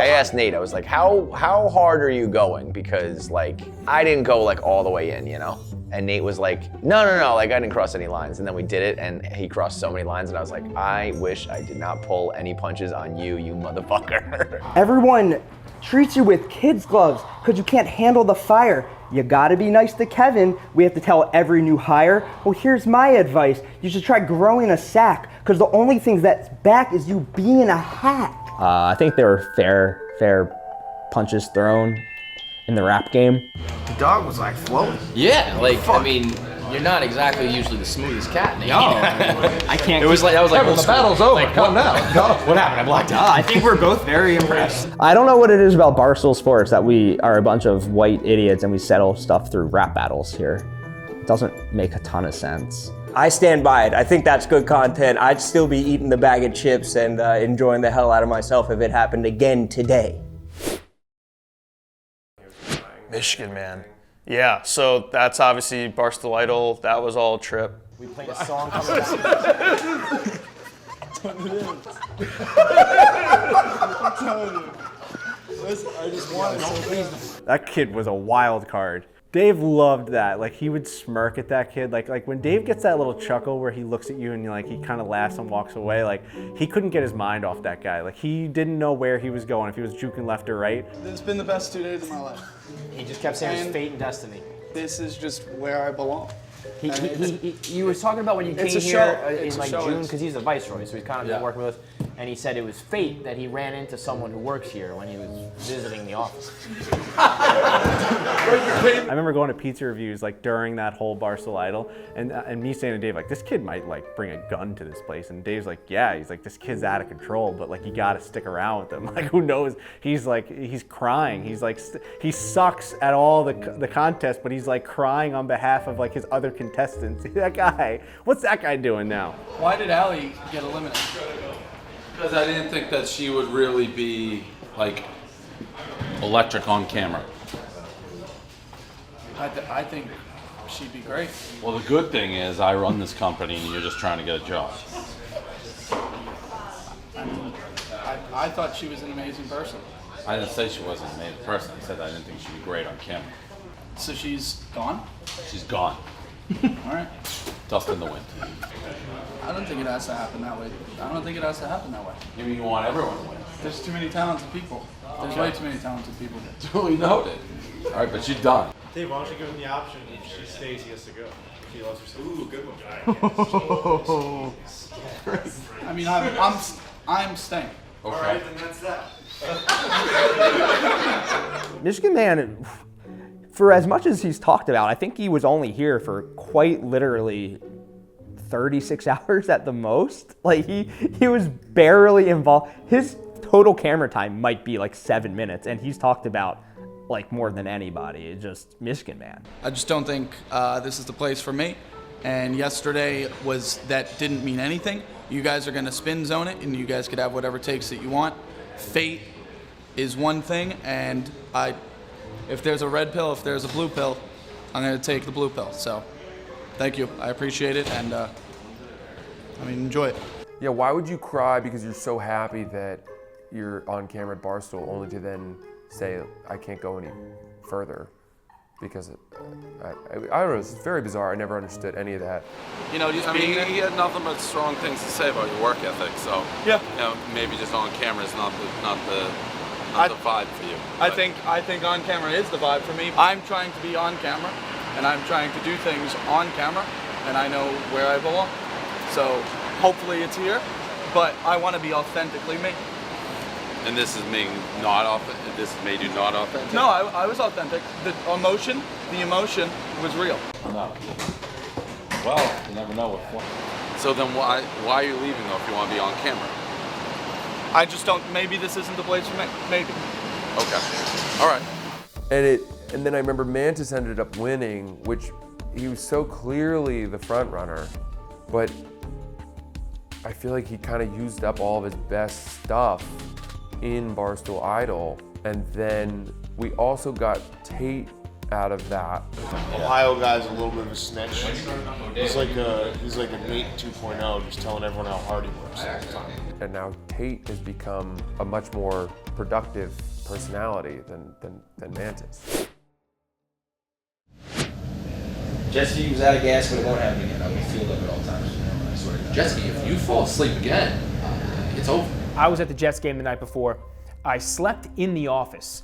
I asked Nate, I was like, how hard are you going? Because like, I didn't go like all the way in, you know? And Nate was like, no, like I didn't cross any lines. And then we did it and he crossed so many lines and I was like, I wish I did not pull any punches on you, you motherfucker. Everyone treats you with kids' gloves because you can't handle the fire. You gotta be nice to Kevin. We have to tell every new hire. Well, here's my advice. You should try growing a sack because the only thing that's back is you being a hack. I think there were fair punches thrown in the rap game. The dog was like flowing. Yeah, like, I mean, You're not exactly usually the smoothest cat, Nate. No, I can't. It was like that was like Kevin, the battle's over. Calm down. What happened? I blacked out. I think we're both very impressed. I don't know what it is about Barstool Sports that we are a bunch of white idiots and we settle stuff through rap battles here. It doesn't make a ton of sense. I stand by it. I think that's good content. I'd still be eating the bag of chips and enjoying the hell out of myself if it happened again today. Michigan, man. Yeah, so that's obviously Barstool Idol. That was all a trip. We played a song coming down. That kid was a wild card. Dave loved that. Like, he would smirk at that kid. Like when Dave gets that little chuckle where he looks at you and like he kind of laughs and walks away, like he couldn't get his mind off that guy. Like he didn't know where he was going, if he was juking left or right. It's been the best 2 days of my life. He just kept saying it's fate and destiny. This is just where I belong. You was talking about when you came here in like June, because he's the viceroy, so he's kind of been working with us, and he said it was fate that he ran into someone who works here when he was visiting the office. I remember going to pizza reviews like during that whole Barstool Idol, and me saying to Dave, like, this kid might like bring a gun to this place, and Dave's like, yeah, he's like, this kid's out of control, but like you gotta stick around with him. Like, who knows? He's like, he's crying. He's like, he sucks at all the contests, but he's like crying on behalf of like his other contestants. That guy, what's that guy doing now? Why did Ellie get eliminated? Because I didn't think that she would really be like electric on camera. I think she'd be great. Well, the good thing is I run this company and you're just trying to get a job. I thought she was an amazing person. I didn't say she wasn't an amazing person. I said I didn't think she'd be great on camera. So she's gone? She's gone. All right. Dust in the wind. I don't think it has to happen that way. You mean you want everyone to win? There's too many talented people. There's way too many talented people. Duly noted. All right, but she's done. Dave, why don't you give him the option? If she stays, he has to go. If he loves herself. Ooh, good one. I mean, I'm staying. Okay. All right, then that's that. Michigan Man, for as much as he's talked about, I think he was only here for quite literally 36 hours at the most. Like he was barely involved. His total camera time might be like 7 minutes, and he's talked about like more than anybody. It's just Michigan Man. I just don't think this is the place for me. And yesterday didn't mean anything. You guys are gonna spin zone it, and you guys could have whatever takes that you want. Fate is one thing, and if there's a red pill, if there's a blue pill, I'm gonna take the blue pill. So, thank you. I appreciate it, and enjoy it. Yeah, why would you cry because you're so happy that you're on camera at Barstool, only to then say, I can't go any further? Because I don't know, it's very bizarre. I never understood any of that. You know, he had nothing but strong things to say about your work ethic. So yeah, you know, maybe just on camera is not the vibe for you. I think on camera is the vibe for me. I'm trying to be on camera, and I'm trying to do things on camera, and I know where I belong. So hopefully it's here, but I want to be authentically me. And this is me not authentic. This made you not authentic. No, I was authentic. The emotion was real. No. Well, you never know what. So then why are you leaving though if you want to be on camera? I just don't. Maybe this isn't the place for me. Maybe. Okay. All right. And then I remember Mantis ended up winning, which he was so clearly the front runner, but I feel like he kind of used up all of his best stuff in Barstool Idol, and then we also got Tate out of that. Ohio guy's a little bit of a snitch. He's like a Nate 2.0, just telling everyone how hard he works all the time. And now Tate has become a much more productive personality than Mantis. Jetski was out of gas, but it won't happen again. I'm gonna feel it at all times. I swear to God. Jetski, if you fall asleep again, it's over. I was at the Jets game the night before. I slept in the office,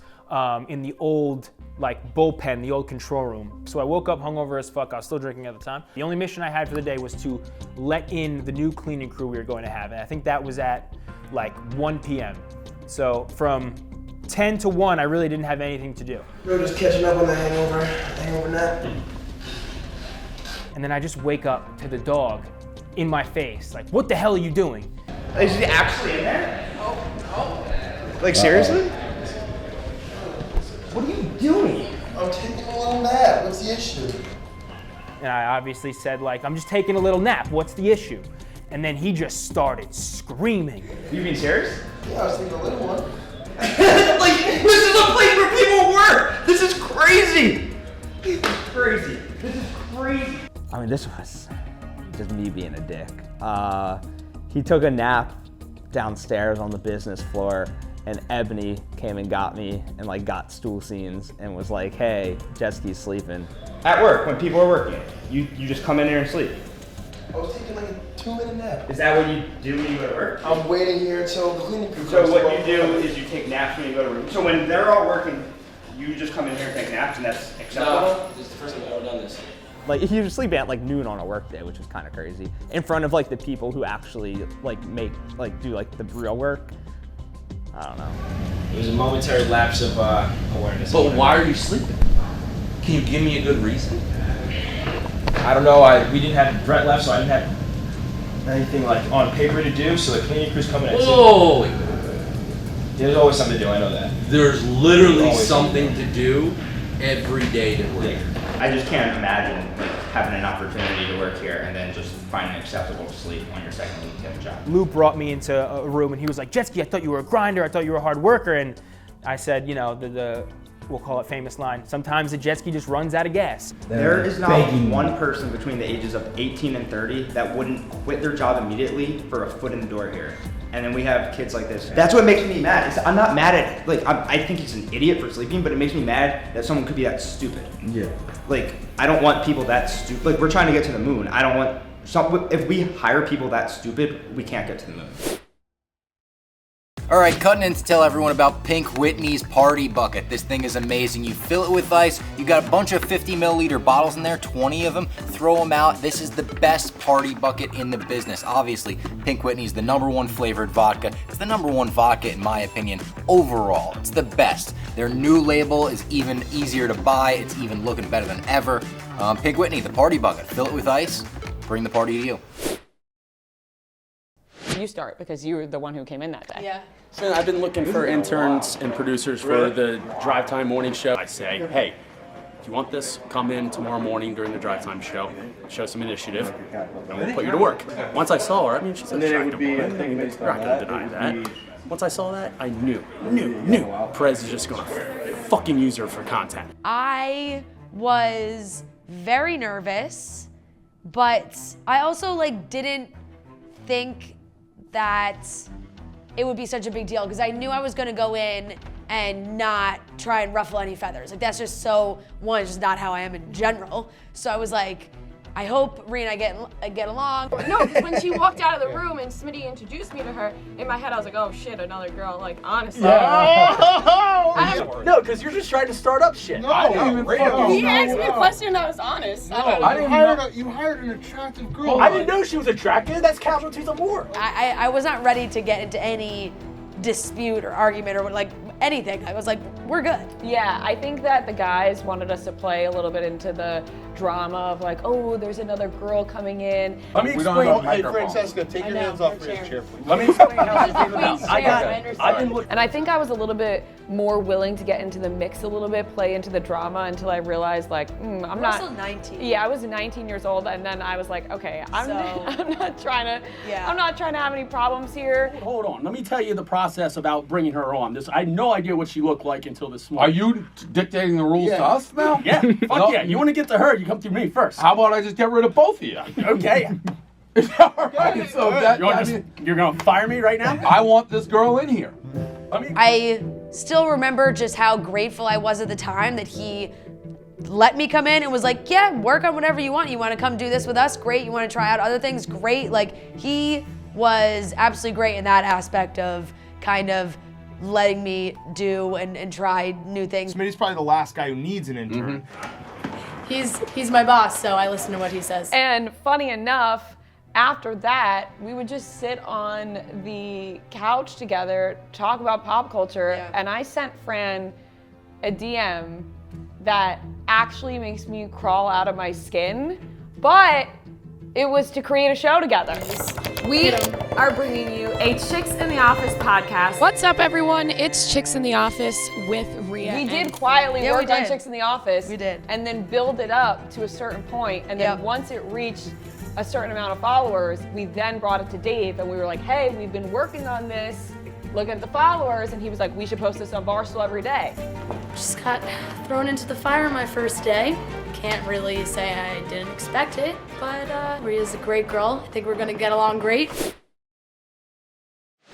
in the old bullpen, the old control room. So I woke up hungover as fuck. I was still drinking at the time. The only mission I had for the day was to let in the new cleaning crew we were going to have. And I think that was at 1 p.m. So from 10 to 1, I really didn't have anything to do. Bro, just catching up on the hangover nap. And then I just wake up to the dog in my face, like, what the hell are you doing? Is he actually in there? Oh. Like, seriously? What are you doing? I'm taking a little nap. What's the issue? And I obviously said, like, I'm just taking a little nap. What's the issue? And then he just started screaming. You being serious? Yeah, I was taking a little one. Like, this is a place where people work! This is crazy! This is crazy. This is crazy. I mean, this was just me being a dick. He took a nap downstairs on the business floor, and Ebony came and got me and like got Stool Scenes and was like, hey, Jetski's sleeping. At work, when people are working, you just come in here and sleep. I was taking like a 2-minute nap. Is that what you do when you go to work? I'm waiting here until the cleaning crew comes. So what you do is you take naps when you go to work. So when they're all working, you just come in here and take naps, and that's acceptable? No, this is the first time I've ever done this. Like, he was sleeping at like noon on a work day, which was kind of crazy, in front of like the people who actually like do like the real work. I don't know. It was a momentary lapse of awareness. But why are you sleeping? Can you give me a good reason? I don't know. We didn't have Brett left, so I didn't have anything like on paper to do. So the cleaning crew's coming at 6. Whoa! There's always something to do. I know that. There's literally something to do every day to work. Yeah. I just can't imagine like having an opportunity to work here and then just finding it acceptable to sleep on your second week at the job. Lou brought me into a room and he was like, Jetski, I thought you were a grinder. I thought you were a hard worker. And I said, you know, the we'll call it famous line, sometimes the Jetski just runs out of gas. There is not one person between the ages of 18 and 30 that wouldn't quit their job immediately for a foot in the door here. And then we have kids like this. That's what makes me mad. I'm not mad at, like, I think he's an idiot for sleeping, but it makes me mad that someone could be that stupid. Yeah. Like, I don't want people that stupid. Like, we're trying to get to the moon. I don't want, if we hire people that stupid, we can't get to the moon. All right, cutting in to tell everyone about Pink Whitney's Party Bucket. This thing is amazing. You fill it with ice. You got a bunch of 50 milliliter bottles in there, 20 of them. Throw them out. This is the best party bucket in the business. Obviously, Pink Whitney's the #1 flavored vodka. It's the #1 vodka, in my opinion, overall. It's the best. Their new label is even easier to buy. It's even looking better than ever. Pink Whitney, the Party Bucket. Fill it with ice. Bring the party to you. You start because you were the one who came in that day. Yeah. So I've been looking for interns and producers for the Drive Time morning show. I say, hey, if you want this, come in tomorrow morning during the Drive Time show, show some initiative, and we'll put you to work. Once I saw her, I mean, she's an attractive woman. You're not gonna deny that. Once I saw that, I knew. Perez is just gonna fucking use her for content. I was very nervous, but I also like didn't think that it would be such a big deal because I knew I was gonna go in and not try and ruffle any feathers. Like that's just it's just not how I am in general. So I was like, I hope Ree and I get along. No, because when she walked out of the room and Smitty introduced me to her, in my head I was like, oh shit, another girl. Like honestly. No, because you're just trying to start up shit. He asked me a question that was honest. You hired an attractive girl. I didn't know she was attractive. That's casualties of war. I was not ready to get into any dispute or argument or like anything. I was like, we're good. Yeah, I think that the guys wanted us to play a little bit into the drama of like, oh, there's another girl coming in. Let me explain. Hey, Francesca, take your hands off his chair, please. Let me explain how this came about. I've been looking. And I think I was a little bit more willing to get into the mix a little bit, play into the drama until I realized like, I'm not. Also 19. Yeah, I was 19 years old, and then I was like, okay, I'm not trying to. Yeah. I'm not trying to have any problems here. Hold on. Let me tell you the process about bringing her on. I had no idea what she looked like until this morning. Are you dictating the rules to us now? Yeah. Fuck yeah. You want to get to her? You come through me first. How about I just get rid of both of you? Okay. All right. So you're gonna fire me right now? I want this girl in here. I still remember just how grateful I was at the time that he let me come in and was like, yeah, work on whatever you want. You want to come do this with us? Great. You want to try out other things? Great. Like he was absolutely great in that aspect of kind of letting me do and try new things. Smitty's probably the last guy who needs an intern. He's my boss, so I listen to what he says. And funny enough, after that, we would just sit on the couch together, talk about pop culture, and I sent Fran a DM that actually makes me crawl out of my skin but it was to create a show together. We are bringing you a Chicks in the Office podcast. What's up, everyone? It's Chicks in the Office with Rhea. We did quietly Yeah, we work on did. Chicks in the Office. We did. And then build it up to a certain point, and then once it reached a certain amount of followers, we then brought it to Dave, and we were like, hey, we've been working on this. Look at the followers, and he was like, we should post this on Barstool every day. Just got thrown into the fire my first day. Can't really say I didn't expect it, but Rhea's a great girl. I think we're gonna get along great.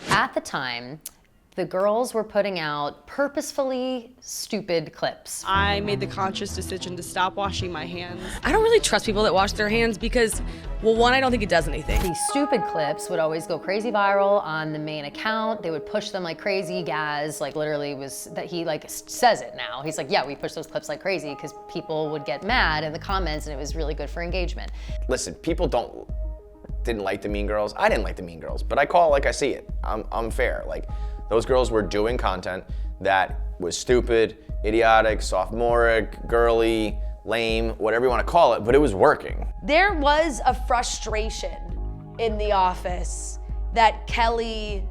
At the time, the girls were putting out purposefully stupid clips. I made the conscious decision to stop washing my hands. I don't really trust people that wash their hands because, well, one, I don't think it does anything. These stupid clips would always go crazy viral on the main account. They would push them like crazy. Gaz, like literally was, that he like says it now. He's like, yeah, we push those clips like crazy because people would get mad in the comments and it was really good for engagement. Listen, people didn't like the Mean Girls. I didn't like the Mean Girls, but I call it like I see it. I'm fair. Like, those girls were doing content that was stupid, idiotic, sophomoric, girly, lame, whatever you want to call it, but it was working. There was a frustration in the office that Kelly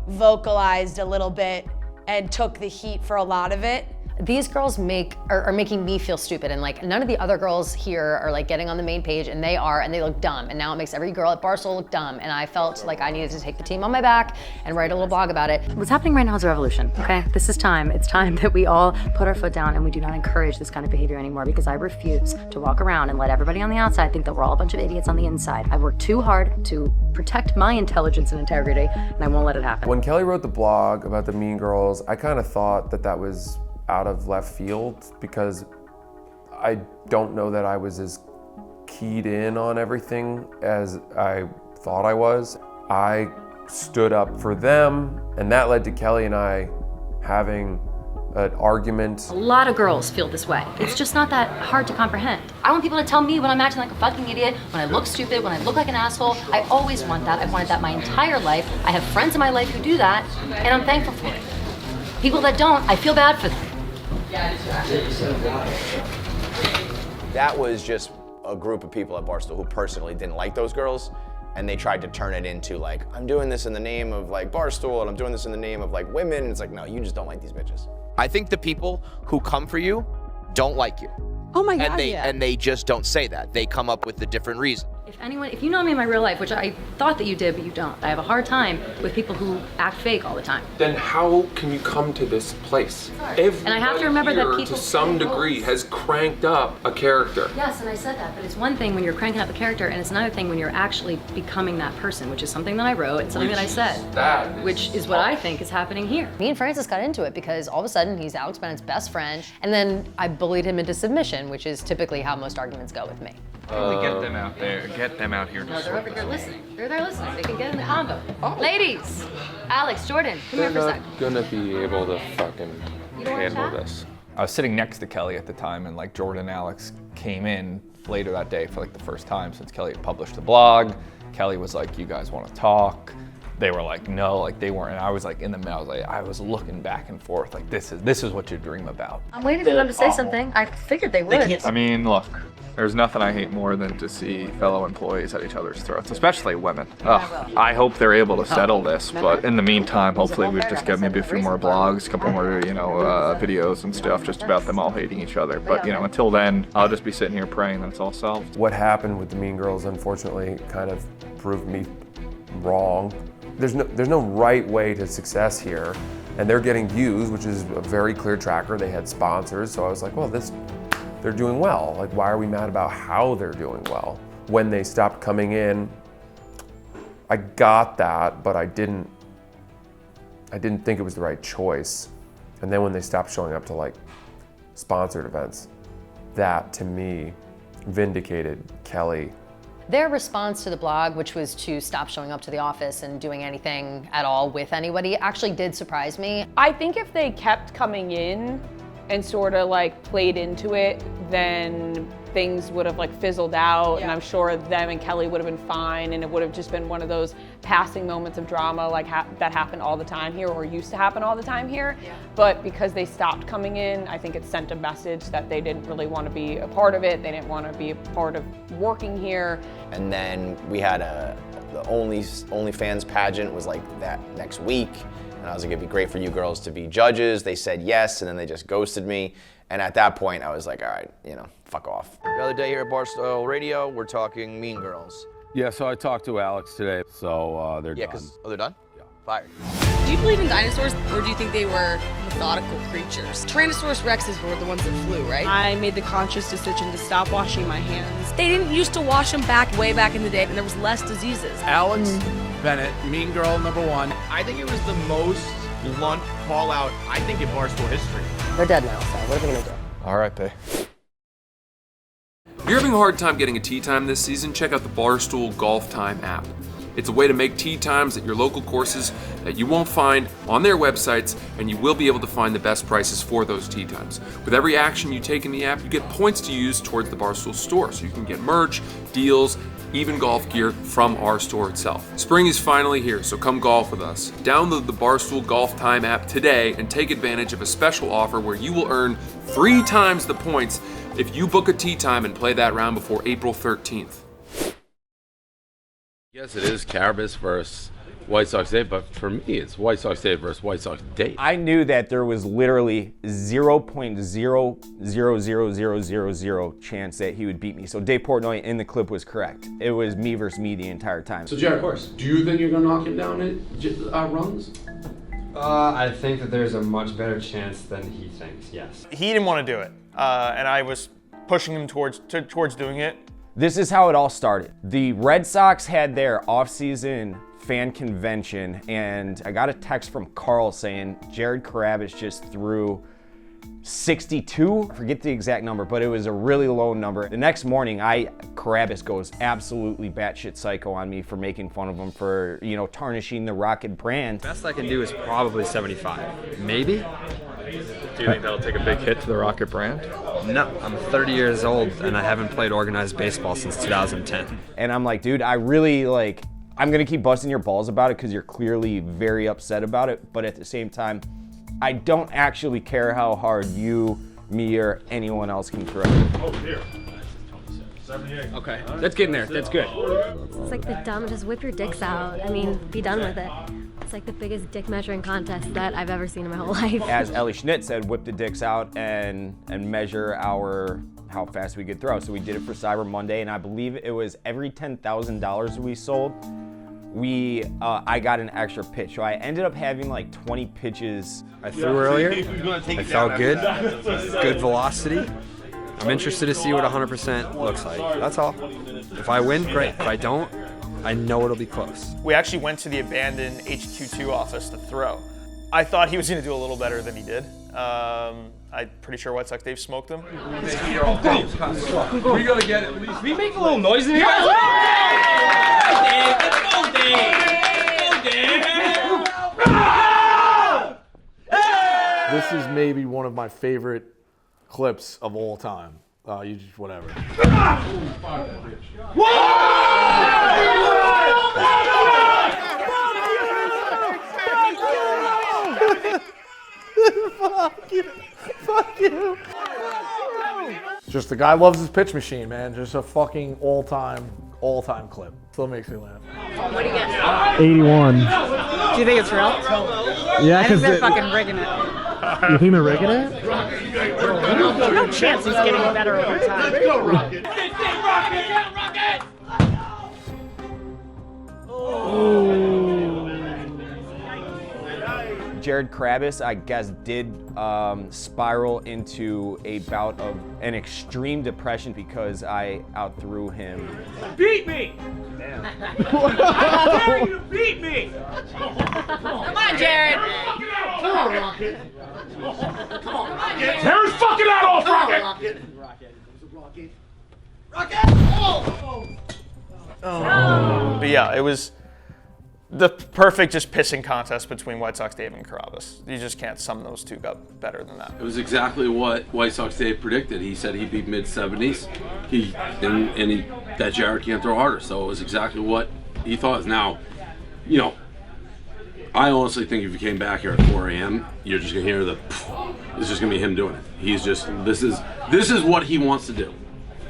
vocalized a little bit and took the heat for a lot of it. These girls are making me feel stupid, and like none of the other girls here are like getting on the main page, and they look dumb, and now it makes every girl at Barstool look dumb, and I felt like I needed to take the team on my back and write a little blog about it. What's happening right now is a revolution, okay? This is time. It's time that we all put our foot down and we do not encourage this kind of behavior anymore, because I refuse to walk around and let everybody on the outside think that we're all a bunch of idiots on the inside. I've worked too hard to protect my intelligence and integrity, and I won't let it happen. When Kelly wrote the blog about the Mean Girls, I kind of thought that was out of left field, because I don't know that I was as keyed in on everything as I thought I was. I stood up for them, and that led to Kelly and I having an argument. A lot of girls feel this way. It's just not that hard to comprehend. I want people to tell me when I'm acting like a fucking idiot, when I look stupid, when I look like an asshole. I always want that. I've wanted that my entire life. I have friends in my life who do that, and I'm thankful for it. People that don't, I feel bad for them. That was just a group of people at Barstool who personally didn't like those girls, and they tried to turn it into like, I'm doing this in the name of like Barstool, and I'm doing this in the name of like women, and it's like, no, you just don't like these bitches. I think the people who come for you don't like you. Oh my God, And they just don't say that. They come up with a different reason. If you know me in my real life, which I thought that you did, but you don't, I have a hard time with people who act fake all the time. Then how can you come to this place? And I have to remember that Everybody people to some degree has cranked up a character. Yes, and I said that, but it's one thing when you're cranking up a character, and it's another thing when you're actually becoming that person, which is something that I wrote and something that I said, which is what I think is happening here. Me and Francis got into it because all of a sudden he's Alex Bennett's best friend, and then I bullied him into submission, which is typically how most arguments go with me. Get them out there. Get them out here. No, they're over here listening. They're there listening. They can get in the combo. Ladies, Alex, Jordan, come here for a sec. Gonna be able to fucking You don't wanna handle chat? this. I was sitting next to Kelly at the time, and like Jordan and Alex came in later that day for like the first time since Kelly had published the blog. Kelly was like, "You guys want to talk?" They were like, "No," like they weren't. And I was like in the middle. I was looking back and forth, like this is what you dream about. I'm waiting for them to say something. I figured they would. I mean, look, there's nothing I hate more than to see fellow employees at each other's throats, especially women. Ugh, I hope they're able to settle this, but in the meantime, hopefully we just get maybe a few more blogs, a couple more, videos and stuff just about them all hating each other. But, until then, I'll just be sitting here praying that it's all solved. What happened with the Mean Girls, unfortunately, kind of proved me wrong. There's no right way to success here, and they're getting views, which is a very clear tracker. They had sponsors, so I was like, well, they're doing well. Like, why are we mad about how they're doing well? When they stopped coming in, I got that, but I didn't think it was the right choice. And then when they stopped showing up to like sponsored events, that to me vindicated Kelly. Their response to the blog, which was to stop showing up to the office and doing anything at all with anybody, actually did surprise me. I think if they kept coming in and sort of like played into it, then things would have like fizzled out, and I'm sure them and Kelly would have been fine, and it would have just been one of those passing moments of drama like that happened all the time here, or used to happen all the time here. But because they stopped coming in, I think it sent a message that they didn't really want to be a part of it. They didn't want to be a part of working here. And then we had the OnlyFans pageant was like that next week. And I was like, it'd be great for you girls to be judges. They said yes, and then they just ghosted me. And at that point, I was like, all right, fuck off. The other day here at Barstool Radio, we're talking Mean Girls. Yeah, so I talked to Alex today, so they're done. They're done? Yeah. Fired. Do you believe in dinosaurs, or do you think they were methodical creatures? Tyrannosaurus rexes were the ones that flew, right? I made the conscious decision to stop washing my hands. They didn't used to wash them way back in the day, and there was less diseases. Alex Bennett, Mean Girl #1. I think it was the most blunt call out, I think, in Barstool history. They're dead now, so what are they gonna do? R.I.P. If you're having a hard time getting a tee time this season, check out the Barstool Golf Time app. It's a way to make tee times at your local courses that you won't find on their websites, and you will be able to find the best prices for those tee times. With every action you take in the app, you get points to use towards the Barstool store, so you can get merch, deals, even golf gear from our store itself. Spring is finally here, so come golf with us. Download the Barstool Golf Time app today and take advantage of a special offer where you will earn 3 times the points if you book a tee time and play that round before April 13th. Yes, it is Carrabis versus White Sox Day, but for me, it's White Sox Day versus White Sox Day. I knew that there was literally 0.00000 chance that he would beat me. So Dave Portnoy in the clip was correct. It was me versus me the entire time. So Jared, of course, do you think you're gonna knock him down at runs? I think that there's a much better chance than he thinks, yes. He didn't want to do it, and I was pushing him towards doing it. This is how it all started. The Red Sox had their off-season fan convention, and I got a text from Carl saying Jared Carrabis just threw 62, I forget the exact number, but it was a really low number. The next morning, Carrabis goes absolutely batshit psycho on me for making fun of him for, tarnishing the Rocket brand. Best I can do is probably 75, maybe. Do you think that'll take a big hit to the Rocket brand? No, I'm 30 years old and I haven't played organized baseball since 2010. And I'm like, dude, I'm gonna keep busting your balls about it because you're clearly very upset about it, but at the same time, I don't actually care how hard you, me, or anyone else can throw. Oh, here. 78. Okay, that's getting there, that's good. It's like the dumb, just whip your dicks out. I mean, be done with it. It's like the biggest dick measuring contest that I've ever seen in my whole life. As Ellie Schnitt said, whip the dicks out and measure how fast we could throw. So we did it for Cyber Monday, and I believe it was every $10,000 we sold, I got an extra pitch. So I ended up having like 20 pitches. I threw earlier, I felt good, good velocity. I'm interested to see what 100% looks like, that's all. If I win, great. If I don't, I know it'll be close. We actually went to the abandoned HQ2 office to throw. I thought he was going to do a little better than he did. I'm pretty sure White Sox Dave smoked him. We gotta get it. Can we make a little noise in here? This is maybe one of my favorite clips of all time. You just whatever. Fuck you. Just the guy loves his pitch machine, man. Just a fucking all-time clip. Still makes me laugh. What do you get? 81. Do you think it's real? Yeah, I think they're fucking rigging it. You think they're rigging it? No chance he's getting better over time. Let's go, Rocket. Jared Carrabis, I guess, did spiral into a bout of an extreme depression because I outthrew him. Beat me! Damn. How dare you beat me! Come on, Jared! Come on, Rocket. Come on, Rocket. Tear his fucking out off, Rocket! Rocket! But yeah, it was the perfect just pissing contest between White Sox Dave and Carrabis. You just can't sum those two up better than that. It was exactly what White Sox Dave predicted. He said he'd be mid-70s. That Jared can't throw harder. So it was exactly what he thought. Now, you know, I honestly think if you came back here at 4 a.m., you're just gonna hear the. It's just gonna be him doing it. He's just this is what he wants to do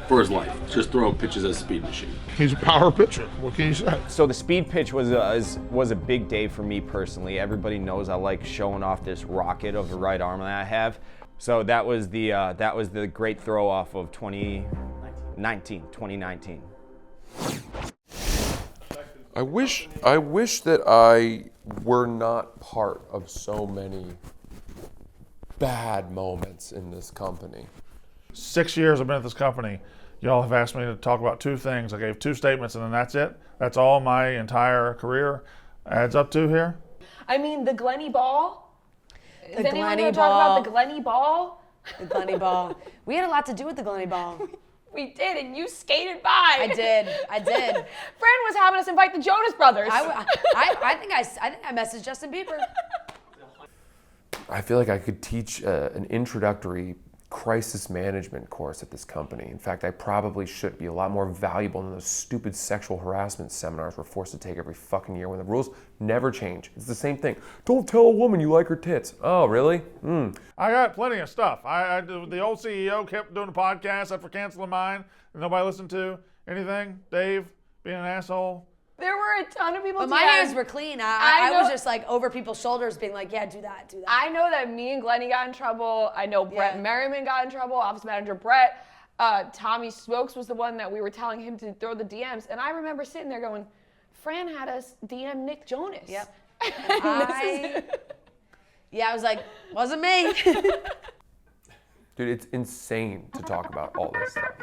for his life. Just throw pitches as a speed machine. He's a power pitcher. What can you say? So the speed pitch was a big day for me personally. Everybody knows I like showing off this rocket of the right arm that I have. So that was the great throw off of 2019. I wish that I were not part of so many bad moments in this company. 6 years I've been at this company. Y'all have asked me to talk about two things. I gave two statements and then that's it. That's all my entire career adds up to here. I mean, the Glenny Ball. The Is anyone Glenny going to talk about the Glenny Ball? The Glenny Ball. We had a lot to do with the Glenny Ball. We did, and you skated by. I did. Fran was having us invite the Jonas Brothers. I think I messaged Justin Bieber. I feel like I could teach an introductory crisis management course at this company. In fact, I probably should be a lot more valuable than those stupid sexual harassment seminars we're forced to take every fucking year when the rules never change. It's the same thing. Don't tell a woman you like her tits. Oh, really? I got plenty of stuff. The old CEO kept doing a podcast after canceling mine that nobody listened to. Anything? Dave being an asshole? There were a ton of people. But my hands were clean. I was just like over people's shoulders being like, yeah, do that. I know that me and Glenny got in trouble. I know Brett Merriman got in trouble, office manager Brett. Tommy Smokes was the one that we were telling him to throw the DMs. And I remember sitting there going, Fran had us DM Nick Jonas. Yep. I was like, wasn't me. Dude, it's insane to talk about all this stuff.